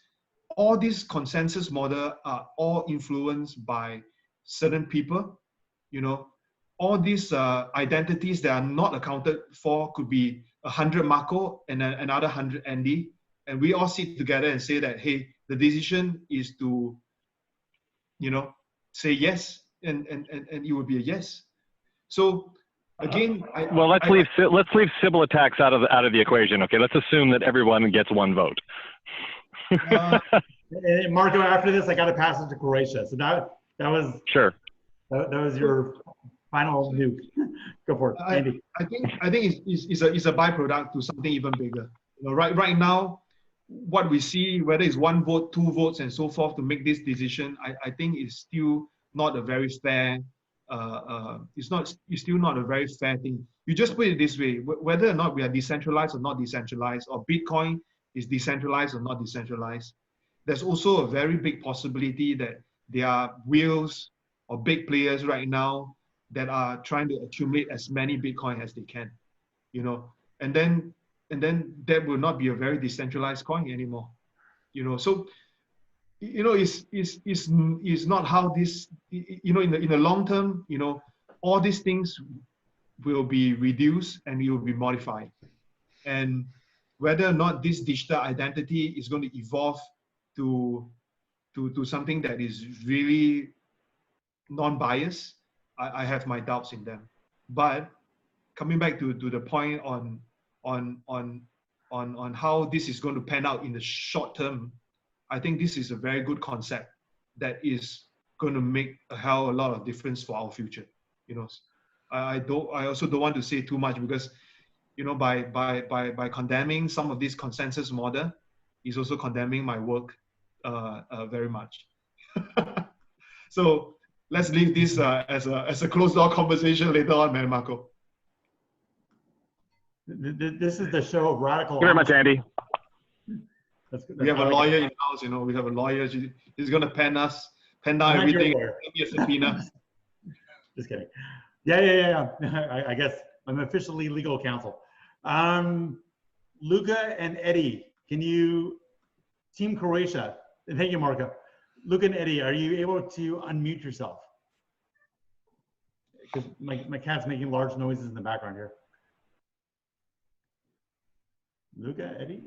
all these consensus model are all influenced by certain people. You know, all these identities that are not accounted for could be 100 Marco and another 100 Andy, and we all sit together and say that, hey, the decision is to, you know, say yes, and it would be a yes. So again, let's leave Sybil attacks out of the equation. Okay, let's assume that everyone gets one vote. Marco, after this, I got to pass it to Croatia. So that was sure. That was your final nuke. Go for it, Andy. I think it's a byproduct to something even bigger. You know, right now, what we see, whether it's 1 vote, 2 votes, and so forth, to make this decision, I think is still not a very fair. It's still not a very fair thing. You just put it this way: whether or not we are decentralized or not decentralized, or Bitcoin is decentralized or not decentralized, there's also a very big possibility that there are whales or big players right now that are trying to accumulate as many Bitcoin as they can, you know, and then that will not be a very decentralized coin anymore, you know. So, you know, it's not how this, you know, in the long term, you know, all these things will be reduced and it will be modified. And whether or not this digital identity is going to evolve to something that is really non-biased, I have my doubts in them. But coming back to the point on how this is going to pan out in the short term, I think this is a very good concept that is going to make a lot of difference for our future. You know, I also don't want to say too much, because, you know, by condemning some of this consensus model is also condemning my work very much. So let's leave this as a closed door conversation later on, man, Marco. This is the show of radical. Thank you very much, Andy. We have a lawyer in house, you know. We have a lawyer. He's going to pen down everything. Give me a subpoena. Just kidding. Yeah. I guess I'm officially legal counsel. Luca and Eddie, can you, Team Croatia, and thank you, Marco. Luca and Eddie, are you able to unmute yourself? Because my cat's making large noises in the background here. Luca, Eddie?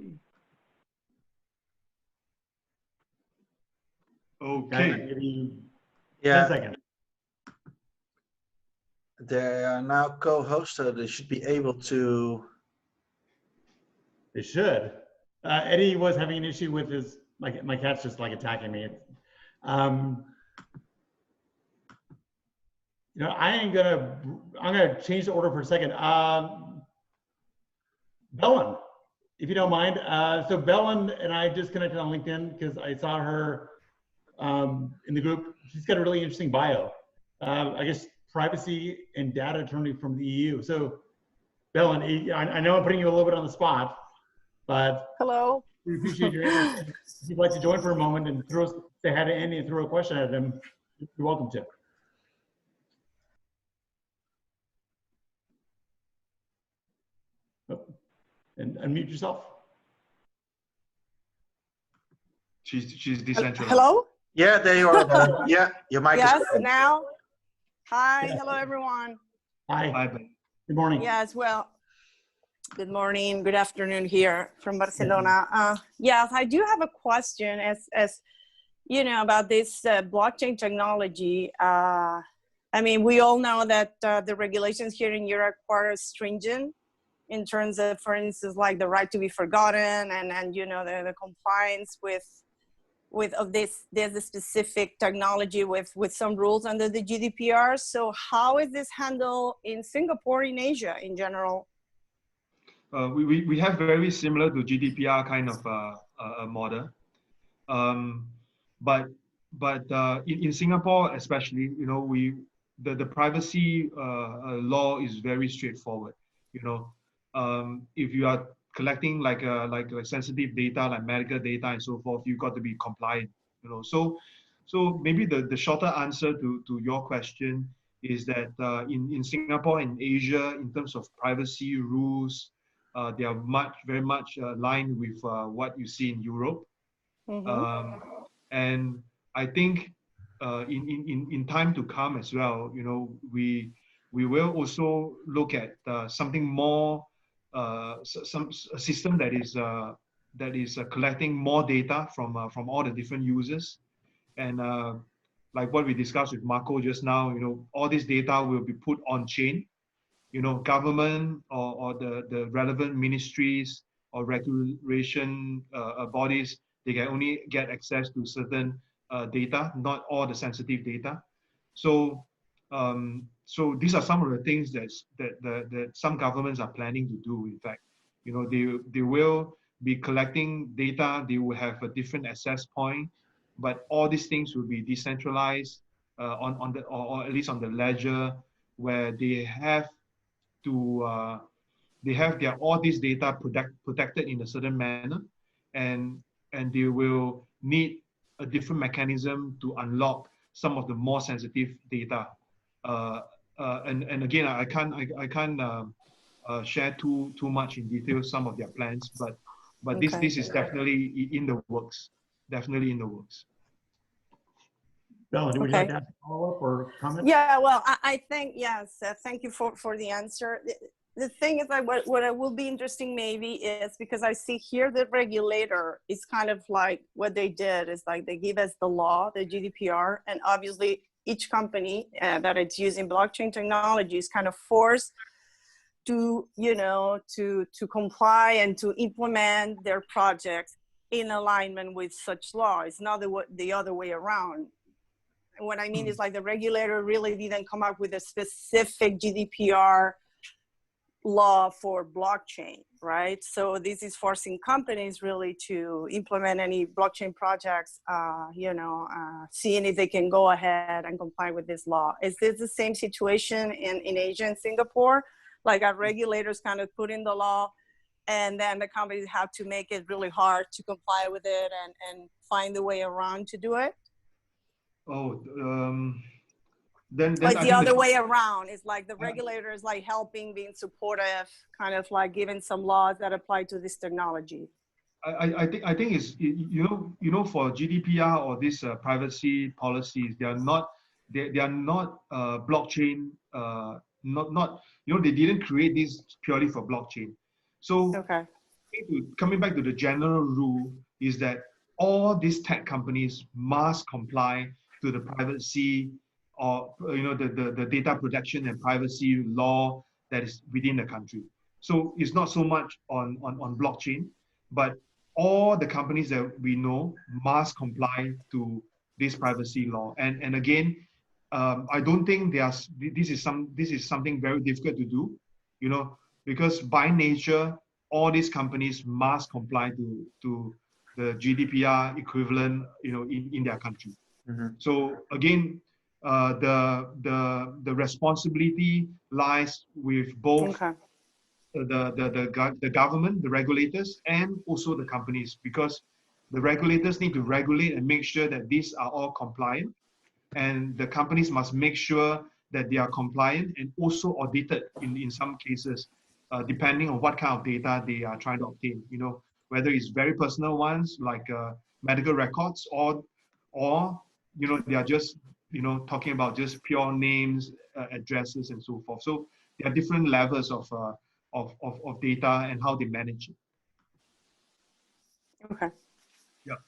Okay. Yeah. 10 seconds. They are now co-hosts, so they should be able to. They should. Eddie was having an issue with his, my cat's just like attacking me. You know, I'm gonna change the order for a second. Belen, if you don't mind. So Belen and I just connected on LinkedIn because I saw her in the group. She's got a really interesting bio. I guess privacy and data attorney from the EU. So Belen, I know I'm putting you a little bit on the spot, but hello. We appreciate your interest. If you'd like to join for a moment and say hi to Andy and throw a question at him, you're welcome to. Oh, and unmute yourself. She's decentralized. Hello? Yeah, there you are. Yeah, your mic yes, is open. now. Hi, Yes. hello everyone. Hi. Hi, Ben. Good morning. Yes, well, good morning, good afternoon here from Barcelona. Yes, I do have a question as you know, about this blockchain technology. I mean, we all know that the regulations here in Europe are stringent in terms of, for instance, like the right to be forgotten and you know, the compliance of this specific technology with some rules under the GDPR. So how is this handled in Singapore, in Asia in general? We have very similar to GDPR kind of a model, but in Singapore especially, you know, the privacy law is very straightforward. You know, if you are collecting like sensitive data, like medical data and so forth, you've got to be compliant. You know, so maybe the shorter answer to your question is that in Singapore and Asia, in terms of privacy rules, they are very much aligned with what you see in Europe. Mm-hmm. And I think in time to come as well, you know, we will also look at something more, a system that is collecting more data from all the different users, and like what we discussed with Marco just now, you know, all this data will be put on chain. You know, government or the relevant ministries or regulation bodies, they can only get access to certain data, not all the sensitive data. So so these are some of the things that some governments are planning to do. In fact, you know, they will be collecting data. They will have a different access point, but all these things will be decentralized on the or at least on the ledger, where they have to they have their all this data protected in a certain manner, and they will need a different mechanism to unlock some of the more sensitive data and again, I can't share too much in detail some of their plans, but Okay. this is definitely in the works. Definitely in the works. Melanie, would you like Okay. to ask a follow-up or comment? Yeah, well, I think, yes, thank you for the answer. The thing is, like, what will be interesting maybe is, because I see here the regulator is kind of like, what they did is like they give us the law, the GDPR, and obviously each company that it's using blockchain technology is kind of forced to, you know, to comply and to implement their projects in alignment with such law. It's not the other way around. What I mean is, like, the regulator really didn't come up with a specific GDPR law for blockchain, right? So this is forcing companies really to implement any blockchain projects, seeing if they can go ahead and comply with this law. Is this the same situation in Asia and Singapore? Like, our regulators kind of put in the law, and then the companies have to make it really hard to comply with it and find a way around to do it? Oh, then But I the think other way around is like the regulator is like helping, being supportive, kind of like giving some laws that apply to this technology. I think it's, you know for GDPR or these privacy policies, they are not blockchain, not they didn't create this purely for blockchain. So Okay. coming back to the general rule is that all these tech companies must comply to the privacy or the data protection and privacy law that is within the country. So it's not so much on blockchain, but all the companies that we know must comply to this privacy law. And again, I don't think this is something very difficult to do, because by nature, all these companies must comply to the GDPR equivalent, in their country. Mm-hmm. So again, the responsibility lies with both Okay. the government, the regulators, and also the companies, because the regulators need to regulate and make sure that these are all compliant, and the companies must make sure that they are compliant and also audited in some cases, depending on what kind of data they are trying to obtain. Whether it's very personal ones like medical records, or they are just talking about just pure names, addresses, and so forth. So there are different levels of data and how they manage it. Okay. Yeah.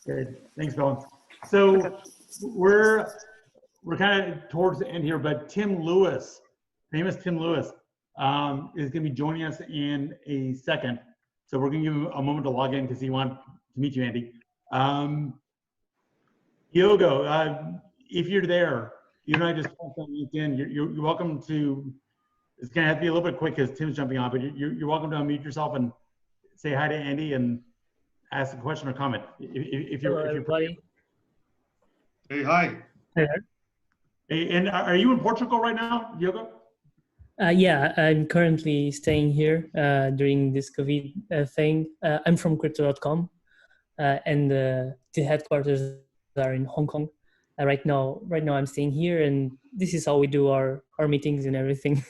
Good. Thanks, Bill. So we're kind of towards the end here, but Tim Lewis, famous Tim Lewis, is going to be joining us in a second. So we're going to give him a moment to log in because he wants to meet you, Andy. Diogo, if you're there, you and I just talked on LinkedIn. You're welcome to. It's going to have to be a little bit quick because Tim's jumping on, but you're welcome to unmute yourself and say hi to Andy and ask a question or comment. If you're everybody. Hey, hi. Hey, and are you in Portugal right now, Diogo? Yeah, I'm currently staying here during this COVID thing. I'm from crypto.com, and the headquarters are in Hong Kong. Right now I'm staying here, and this is how we do our meetings and everything.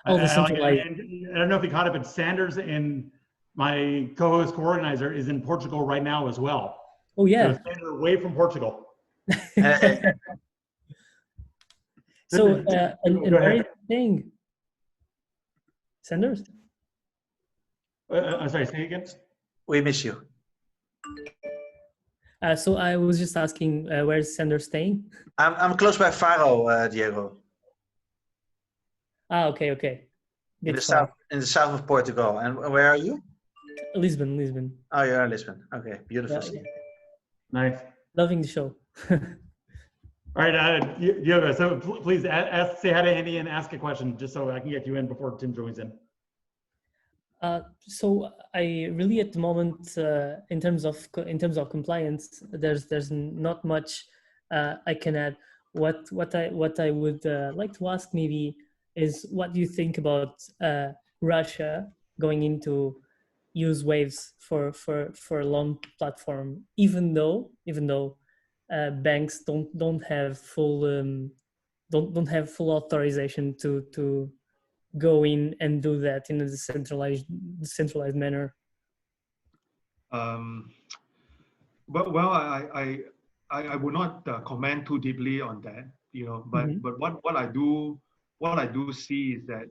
All the centralized. I don't know if you caught it, but Sanders and my co-host, co-organizer, is in Portugal right now as well. Oh yeah. So Sanders away from Portugal. So and where are you staying, Sanders? I'm sorry, say again? We miss you. So I was just asking, where's Sanders staying? I'm close by Faro, Diego. Ah, okay. In the south of Portugal. And where are you? Lisbon. Oh, you're in Lisbon. Okay, beautiful city. Nice. Loving the show. All right, Diogo, so please say hi to Andy and ask a question just so I can get you in before Tim joins in. So I really, at the moment, in terms of compliance, there's not much I can add. What I would like to ask maybe is, what do you think about Russia going into use Waves for a loan platform, even though banks don't have full don't have full authorization to go in and do that in a decentralized manner? Well, I would not comment too deeply on that, you know. But what I do see is that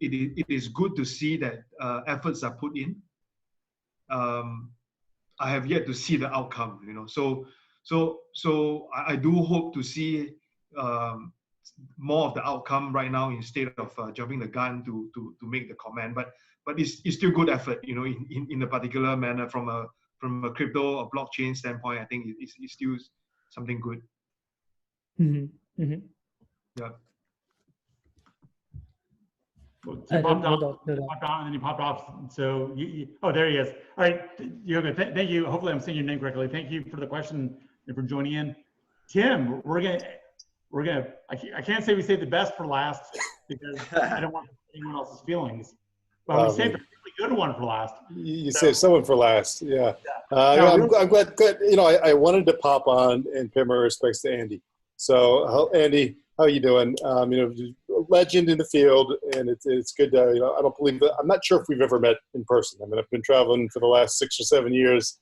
it is good to see that efforts are put in. I have yet to see the outcome, you know. So I do hope to see more of the outcome right now instead of jumping the gun to make the comment. But it's still good effort, you know, in a particular manner from a crypto or blockchain standpoint. I think it's still something good. Yeah. Well, so popped on, and then you popped off. So oh, there he is. All right, Yoga, thank you. Hopefully I'm saying your name correctly. Thank you for the question and for joining in. Tim, we're gonna. I can't say we saved the best for last because I don't want anyone else's feelings. But we saved a really good one for last. You saved someone for last, yeah. I'm glad. Good. You know, I wanted to pop on and pay my respects to Andy. So, Andy, how are you doing? You know, legend in the field, and it's good to, you know, I don't believe that, I'm not sure if we've ever met in person. I mean, I've been traveling for the last 6 or 7 years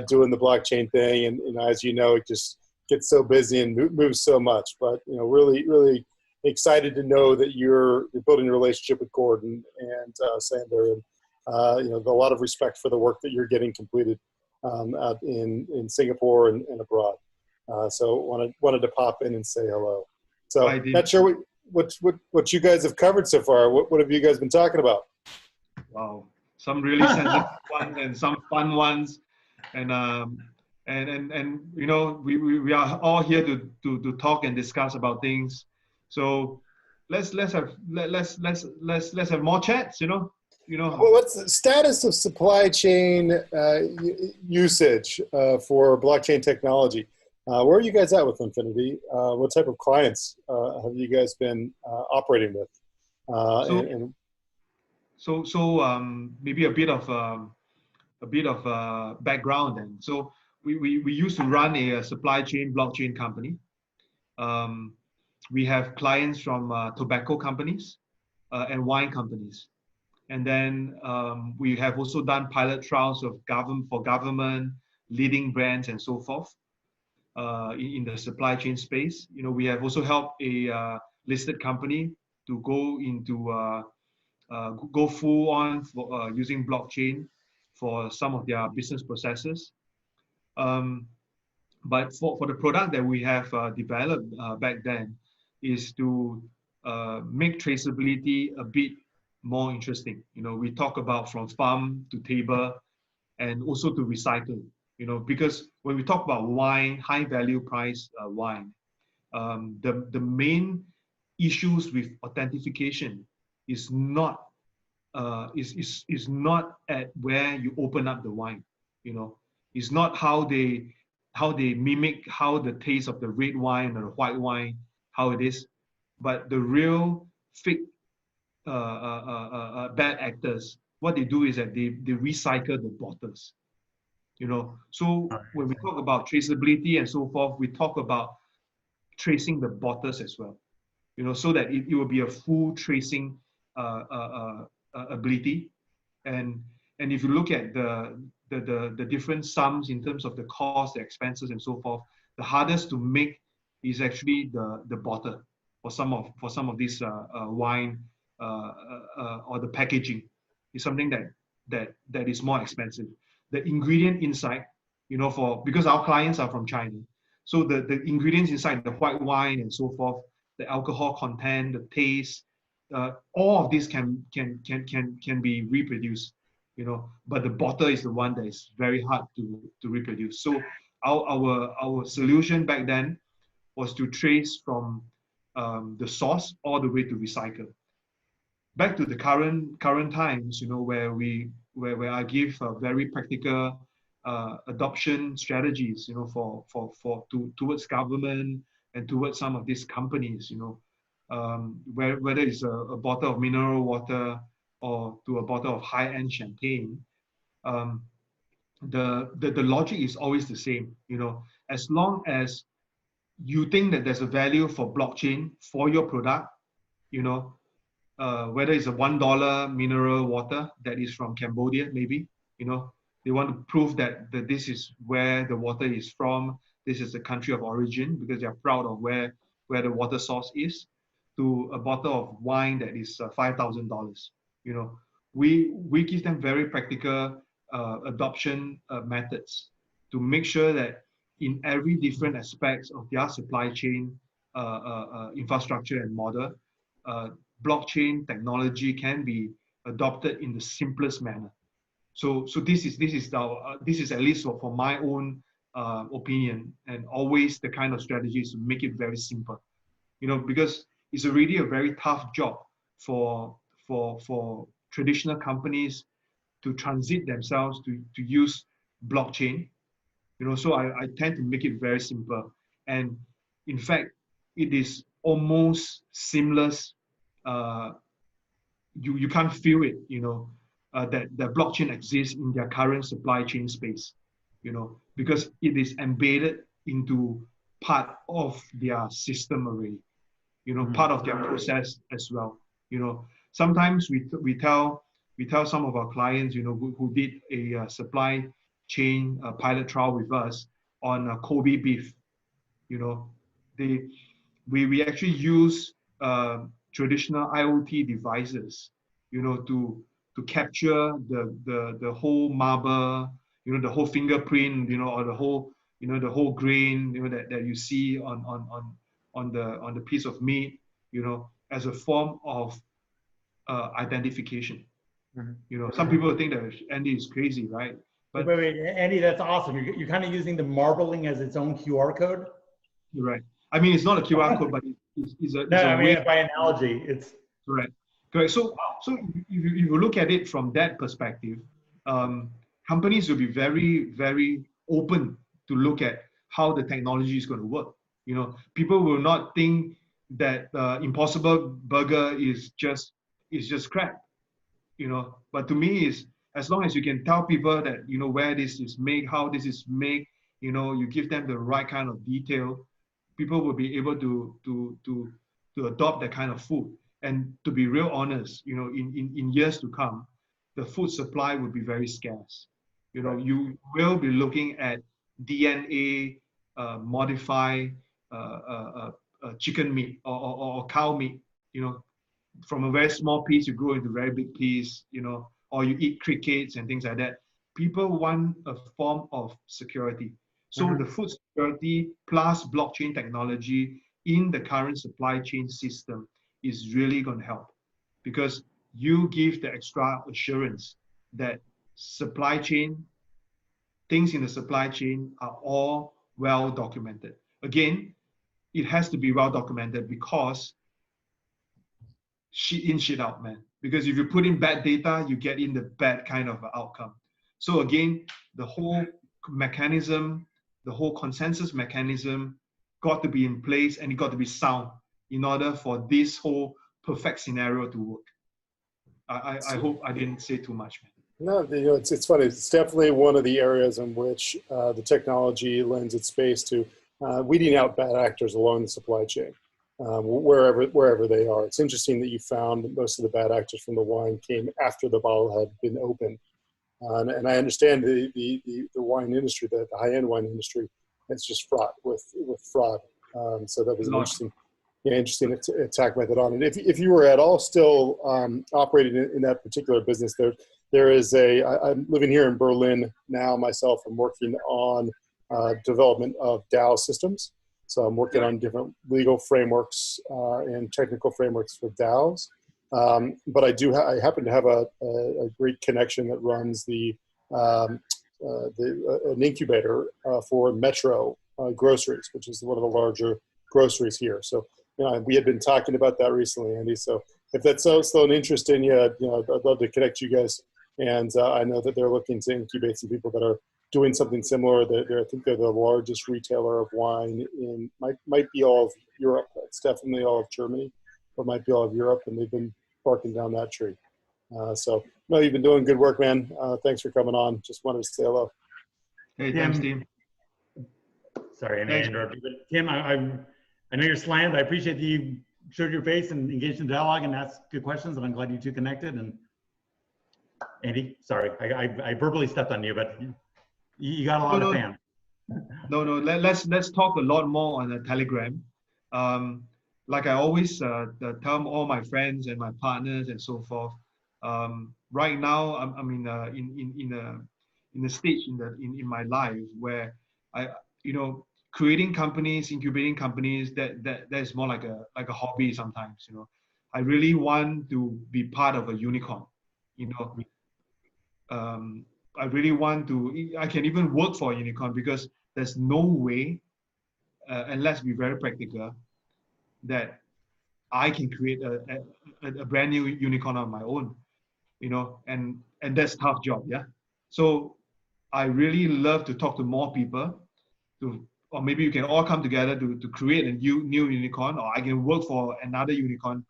doing the blockchain thing, and you know, as you know, it just gets so busy and moves so much. But you know, really excited to know that you're building a relationship with Gordon and Sander, and you know, a lot of respect for the work that you're getting completed out in Singapore and abroad. So wanted to pop in and say hello. So not sure what you guys have covered so far. What have you guys been talking about? Wow, some really sensitive ones and some fun ones, and you know, we are all here to talk and discuss about things. So let's have more chats. You know. Well, what's the status of supply chain usage for blockchain technology? Where are you guys at with Linfinity? What type of clients have you guys been operating with? So maybe a bit of background then. So we used to run a supply chain blockchain company. We have clients from tobacco companies and wine companies, and then we have also done pilot trials of government, leading brands, and so forth. In the supply chain space, you know, we have also helped a listed company to go into go full on for using blockchain for some of their business processes. But for the product that we have developed back then is to make traceability a bit more interesting. You know, we talk about from farm to table and also to recycle. You know, because when we talk about wine, high value price wine, the main issues with authentication is not at where you open up the wine. You know, it's not how they mimic how the taste of the red wine or the white wine, how it is, but the real fake bad actors, what they do is that they recycle the bottles. You know, so when we talk about traceability and so forth, we talk about tracing the bottles as well. You know, so that it will be a full tracing ability. And if you look at the different sums in terms of the cost, the expenses, and so forth, the hardest to make is actually the bottle for some of these wine or the packaging is something that is more expensive. The ingredient inside, you know, because our clients are from China, so the ingredients inside, the white wine and so forth, the alcohol content, the taste, all of this can be reproduced, you know. But the bottle is the one that is very hard to reproduce. So our solution back then was to trace from the source all the way to recycle. Back to the current times, you know, where I give very practical adoption strategies, you know, towards government and towards some of these companies, you know, whether it's a bottle of mineral water or to a bottle of high-end champagne, the logic is always the same, you know, as long as you think that there's a value for blockchain for your product, you know, whether it's a $1 mineral water that is from Cambodia, maybe, you know, they want to prove that this is where the water is from, this is the country of origin, because they're proud of where the water source is, to a bottle of wine that is $5,000. You know, we give them very practical adoption methods to make sure that in every different aspects of their supply chain infrastructure and model, blockchain technology can be adopted in the simplest manner. So this is at least for my own opinion, and always the kind of strategies to make it very simple. You know, because it's already a very tough job for traditional companies to transit themselves to use blockchain. You know, so I tend to make it very simple. And in fact, it is almost seamless. You can't feel it, you know, that blockchain exists in their current supply chain space, you know, because it is embedded into part of their system already, you know, part of their process as well. You know, sometimes we tell some of our clients, you know, who did a supply chain pilot trial with us on Kobe beef, you know, we actually use traditional IoT devices, you know, to capture the whole marble, you know, the whole fingerprint, you know, or the whole, you know, the whole grain, you know, that you see on the piece of meat, you know, as a form of identification. You know, some people think that Andy is crazy, right? But wait, Andy, that's awesome. You're kind of using the marbling as its own QR code. You're right. I mean, it's not a QR code, but it's a way. Way. By analogy, it's correct. Correct. So if you look at it from that perspective, companies will be very, very open to look at how the technology is going to work. You know, people will not think that Impossible Burger is just crap. You know, but to me, is as long as you can tell people that, you know, where this is made, how this is made, you know, you give them the right kind of detail, people will be able to adopt that kind of food. And to be real honest, you know, in years to come, the food supply will be very scarce. You know, you will be looking at DNA modified chicken meat or cow meat, you know, from a very small piece, you grow into a very big piece, you know, or you eat crickets and things like that. People want a form of security. So the food security plus blockchain technology in the current supply chain system is really going to help, because you give the extra assurance that supply chain, things in the supply chain are all well documented. Again, it has to be well documented, because shit in, shit out, man. Because if you put in bad data, you get in the bad kind of outcome. So again, the whole mechanism, the whole consensus mechanism got to be in place, and it got to be sound in order for this whole perfect scenario to work. I hope I didn't say too much, man. No, you know, it's funny. It's definitely one of the areas in which the technology lends its space to weeding out bad actors along the supply chain, wherever they are. It's interesting that you found that most of the bad actors from the wine came after the bottle had been opened. And I understand the wine industry, the high-end wine industry, it's just fraught with fraud. So that was an interesting attack method on it. If you were at all still operating in that particular business, there is I'm living here in Berlin now myself. I'm working on development of DAO systems. So I'm working on different legal frameworks and technical frameworks for DAOs. But I happen to have a great connection that runs an incubator for Metro groceries, which is one of the larger groceries here. So, you know, we had been talking about that recently, Andy. So if that's still an interest in you, you know, I'd love to connect you guys. And I know that they're looking to incubate some people that are doing something similar. I think they're the largest retailer of wine in might be all of Europe. It's definitely all of Germany, but might be all of Europe. And they've been barking down that tree. So, no, you've been doing good work, man. Thanks for coming on. Just wanted to say hello. Hey, thanks, team. Sorry, I may Thanks. interrupt you, but Tim, I know you're slammed. I appreciate that you showed your face and engaged in dialogue and asked good questions, and I'm glad you two connected. And Andy, sorry, I verbally stepped on you, but you got a lot of fans. No. Let's talk a lot more on the Telegram. Like I always tell all my friends and my partners and so forth. Right now, I'm in a stage in my life where creating companies, incubating companies. That's more like a hobby sometimes. I really want to be part of a unicorn. I really want to. I can even work for a unicorn because there's no way, and let's be very practical, that I can create a brand new unicorn on my own, and that's a tough job, yeah. So I really love to talk to more people, or maybe you can all come together to create a new unicorn, or I can work for another unicorn,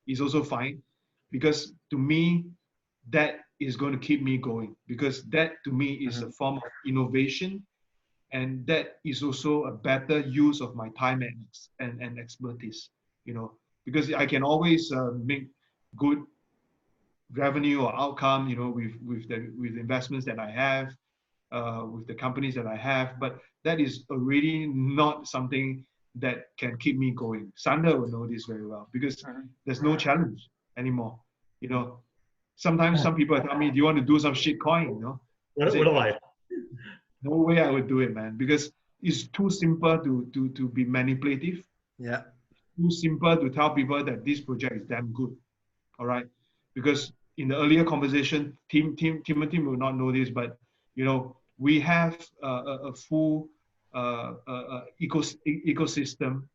is also fine, because to me, that is going to keep me going, because that to me is a form of innovation. And that is also a better use of my time and expertise, because I can always make good revenue or outcome, with the investments that I have, with the companies that I have. But that is already not something that can keep me going. Sander will know this very well, because there's no challenge anymore. Sometimes some people tell me, "Do you want to do some shit coin?" What a life. No way I would do it, man, because it's too simple to be manipulative. Yeah. Too simple to tell people that this project is damn good. All right. Because in the earlier conversation, Timothy will not know this, but we have a full ecosystem,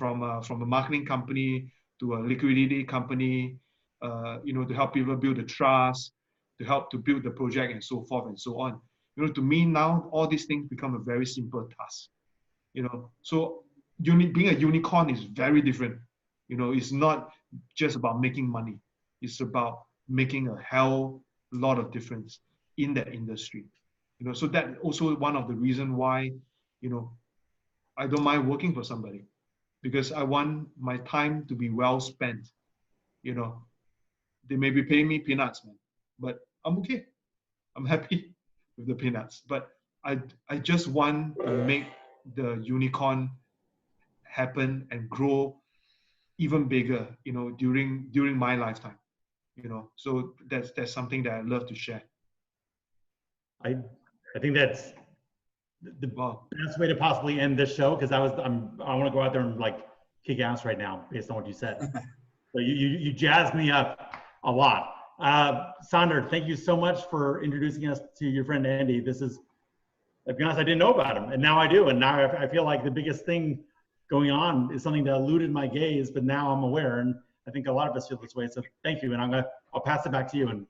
from a marketing company to a liquidity company, to help people build the trust, to help to build the project and so forth and so on. To me now, all these things become a very simple task. So being a unicorn is very different. It's not just about making money. It's about making a hell lot of difference in that industry. So that also one of the reasons why, I don't mind working for somebody, because I want my time to be well spent. They may be paying me peanuts, man, but I'm okay. I'm happy with the peanuts. But I just want to make the unicorn happen and grow even bigger, during my lifetime. So that's something that I love to share. I think that's the best way to possibly end this show, because I want to go out there and kick ass right now based on what you said. So you jazzed me up a lot. Sander, thank you so much for introducing us to your friend Andy. This is, to be honest, I didn't know about him, and now I do. And now I feel like the biggest thing going on is something that eluded my gaze, but now I'm aware, and I think a lot of us feel this way. So thank you, and I'll pass it back to you. And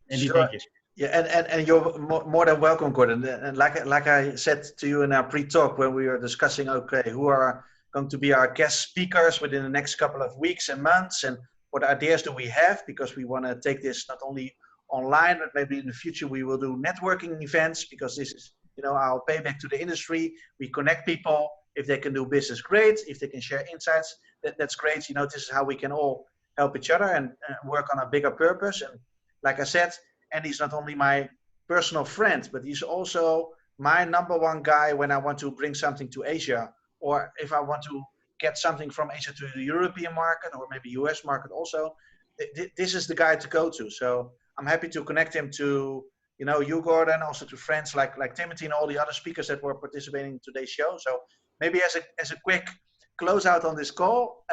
Andy, Sure. thank you. Yeah, and you're more than welcome, Gordon. And like I said to you in our pre-talk when we were discussing, okay, who are going to be our guest speakers within the next couple of weeks and months, and what ideas do we have, because we want to take this not only online, but maybe in the future we will do networking events, because this is, our payback to the industry. We connect people. If they can do business, great. If they can share insights, that's great. This is how we can all help each other and work on a bigger purpose. And like I said, Andy's not only my personal friend, but he's also my #1 guy when I want to bring something to Asia, or if I want to get something from Asia to the European market, or maybe US market also. This is the guy to go to. So I'm happy to connect him to, you, Gordon, also to friends like Timothy and all the other speakers that were participating in today's show. So maybe as a quick closeout on this call,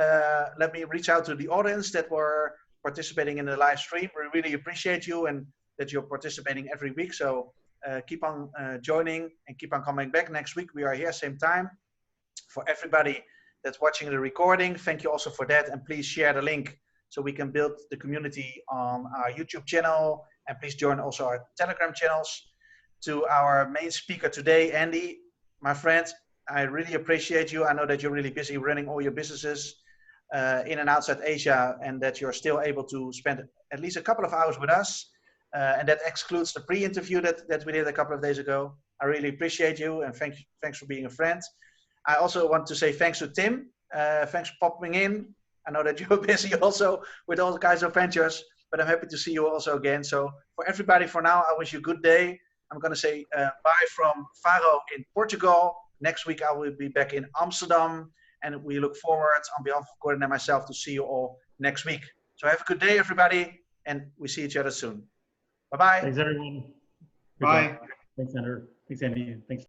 let me reach out to the audience that were participating in the live stream. We really appreciate you and that you're participating every week. So keep on joining and keep on coming back. Next week we are here same time. For everybody that's watching the recording, thank you also for that, and please share the link so we can build the community on our YouTube channel, and please join also our Telegram channels. To our main speaker today, Andy, my friend, I really appreciate you. I know that you're really busy running all your businesses in and outside Asia, and that you're still able to spend at least a couple of hours with us, and that excludes the pre-interview that we did a couple of days ago. I really appreciate you, and thanks for being a friend. I also want to say thanks to Tim. Thanks for popping in. I know that you're busy also with all kinds of ventures, but I'm happy to see you also again. So for everybody, for now, I wish you a good day. I'm going to say bye from Faro in Portugal. Next week, I will be back in Amsterdam. And we look forward, on behalf of Gordon and myself, to see you all next week. So have a good day, everybody, and we see each other soon. Bye-bye. Thanks, everyone. Good Bye. job. Thanks, Senator. Thanks, Andy. Thanks.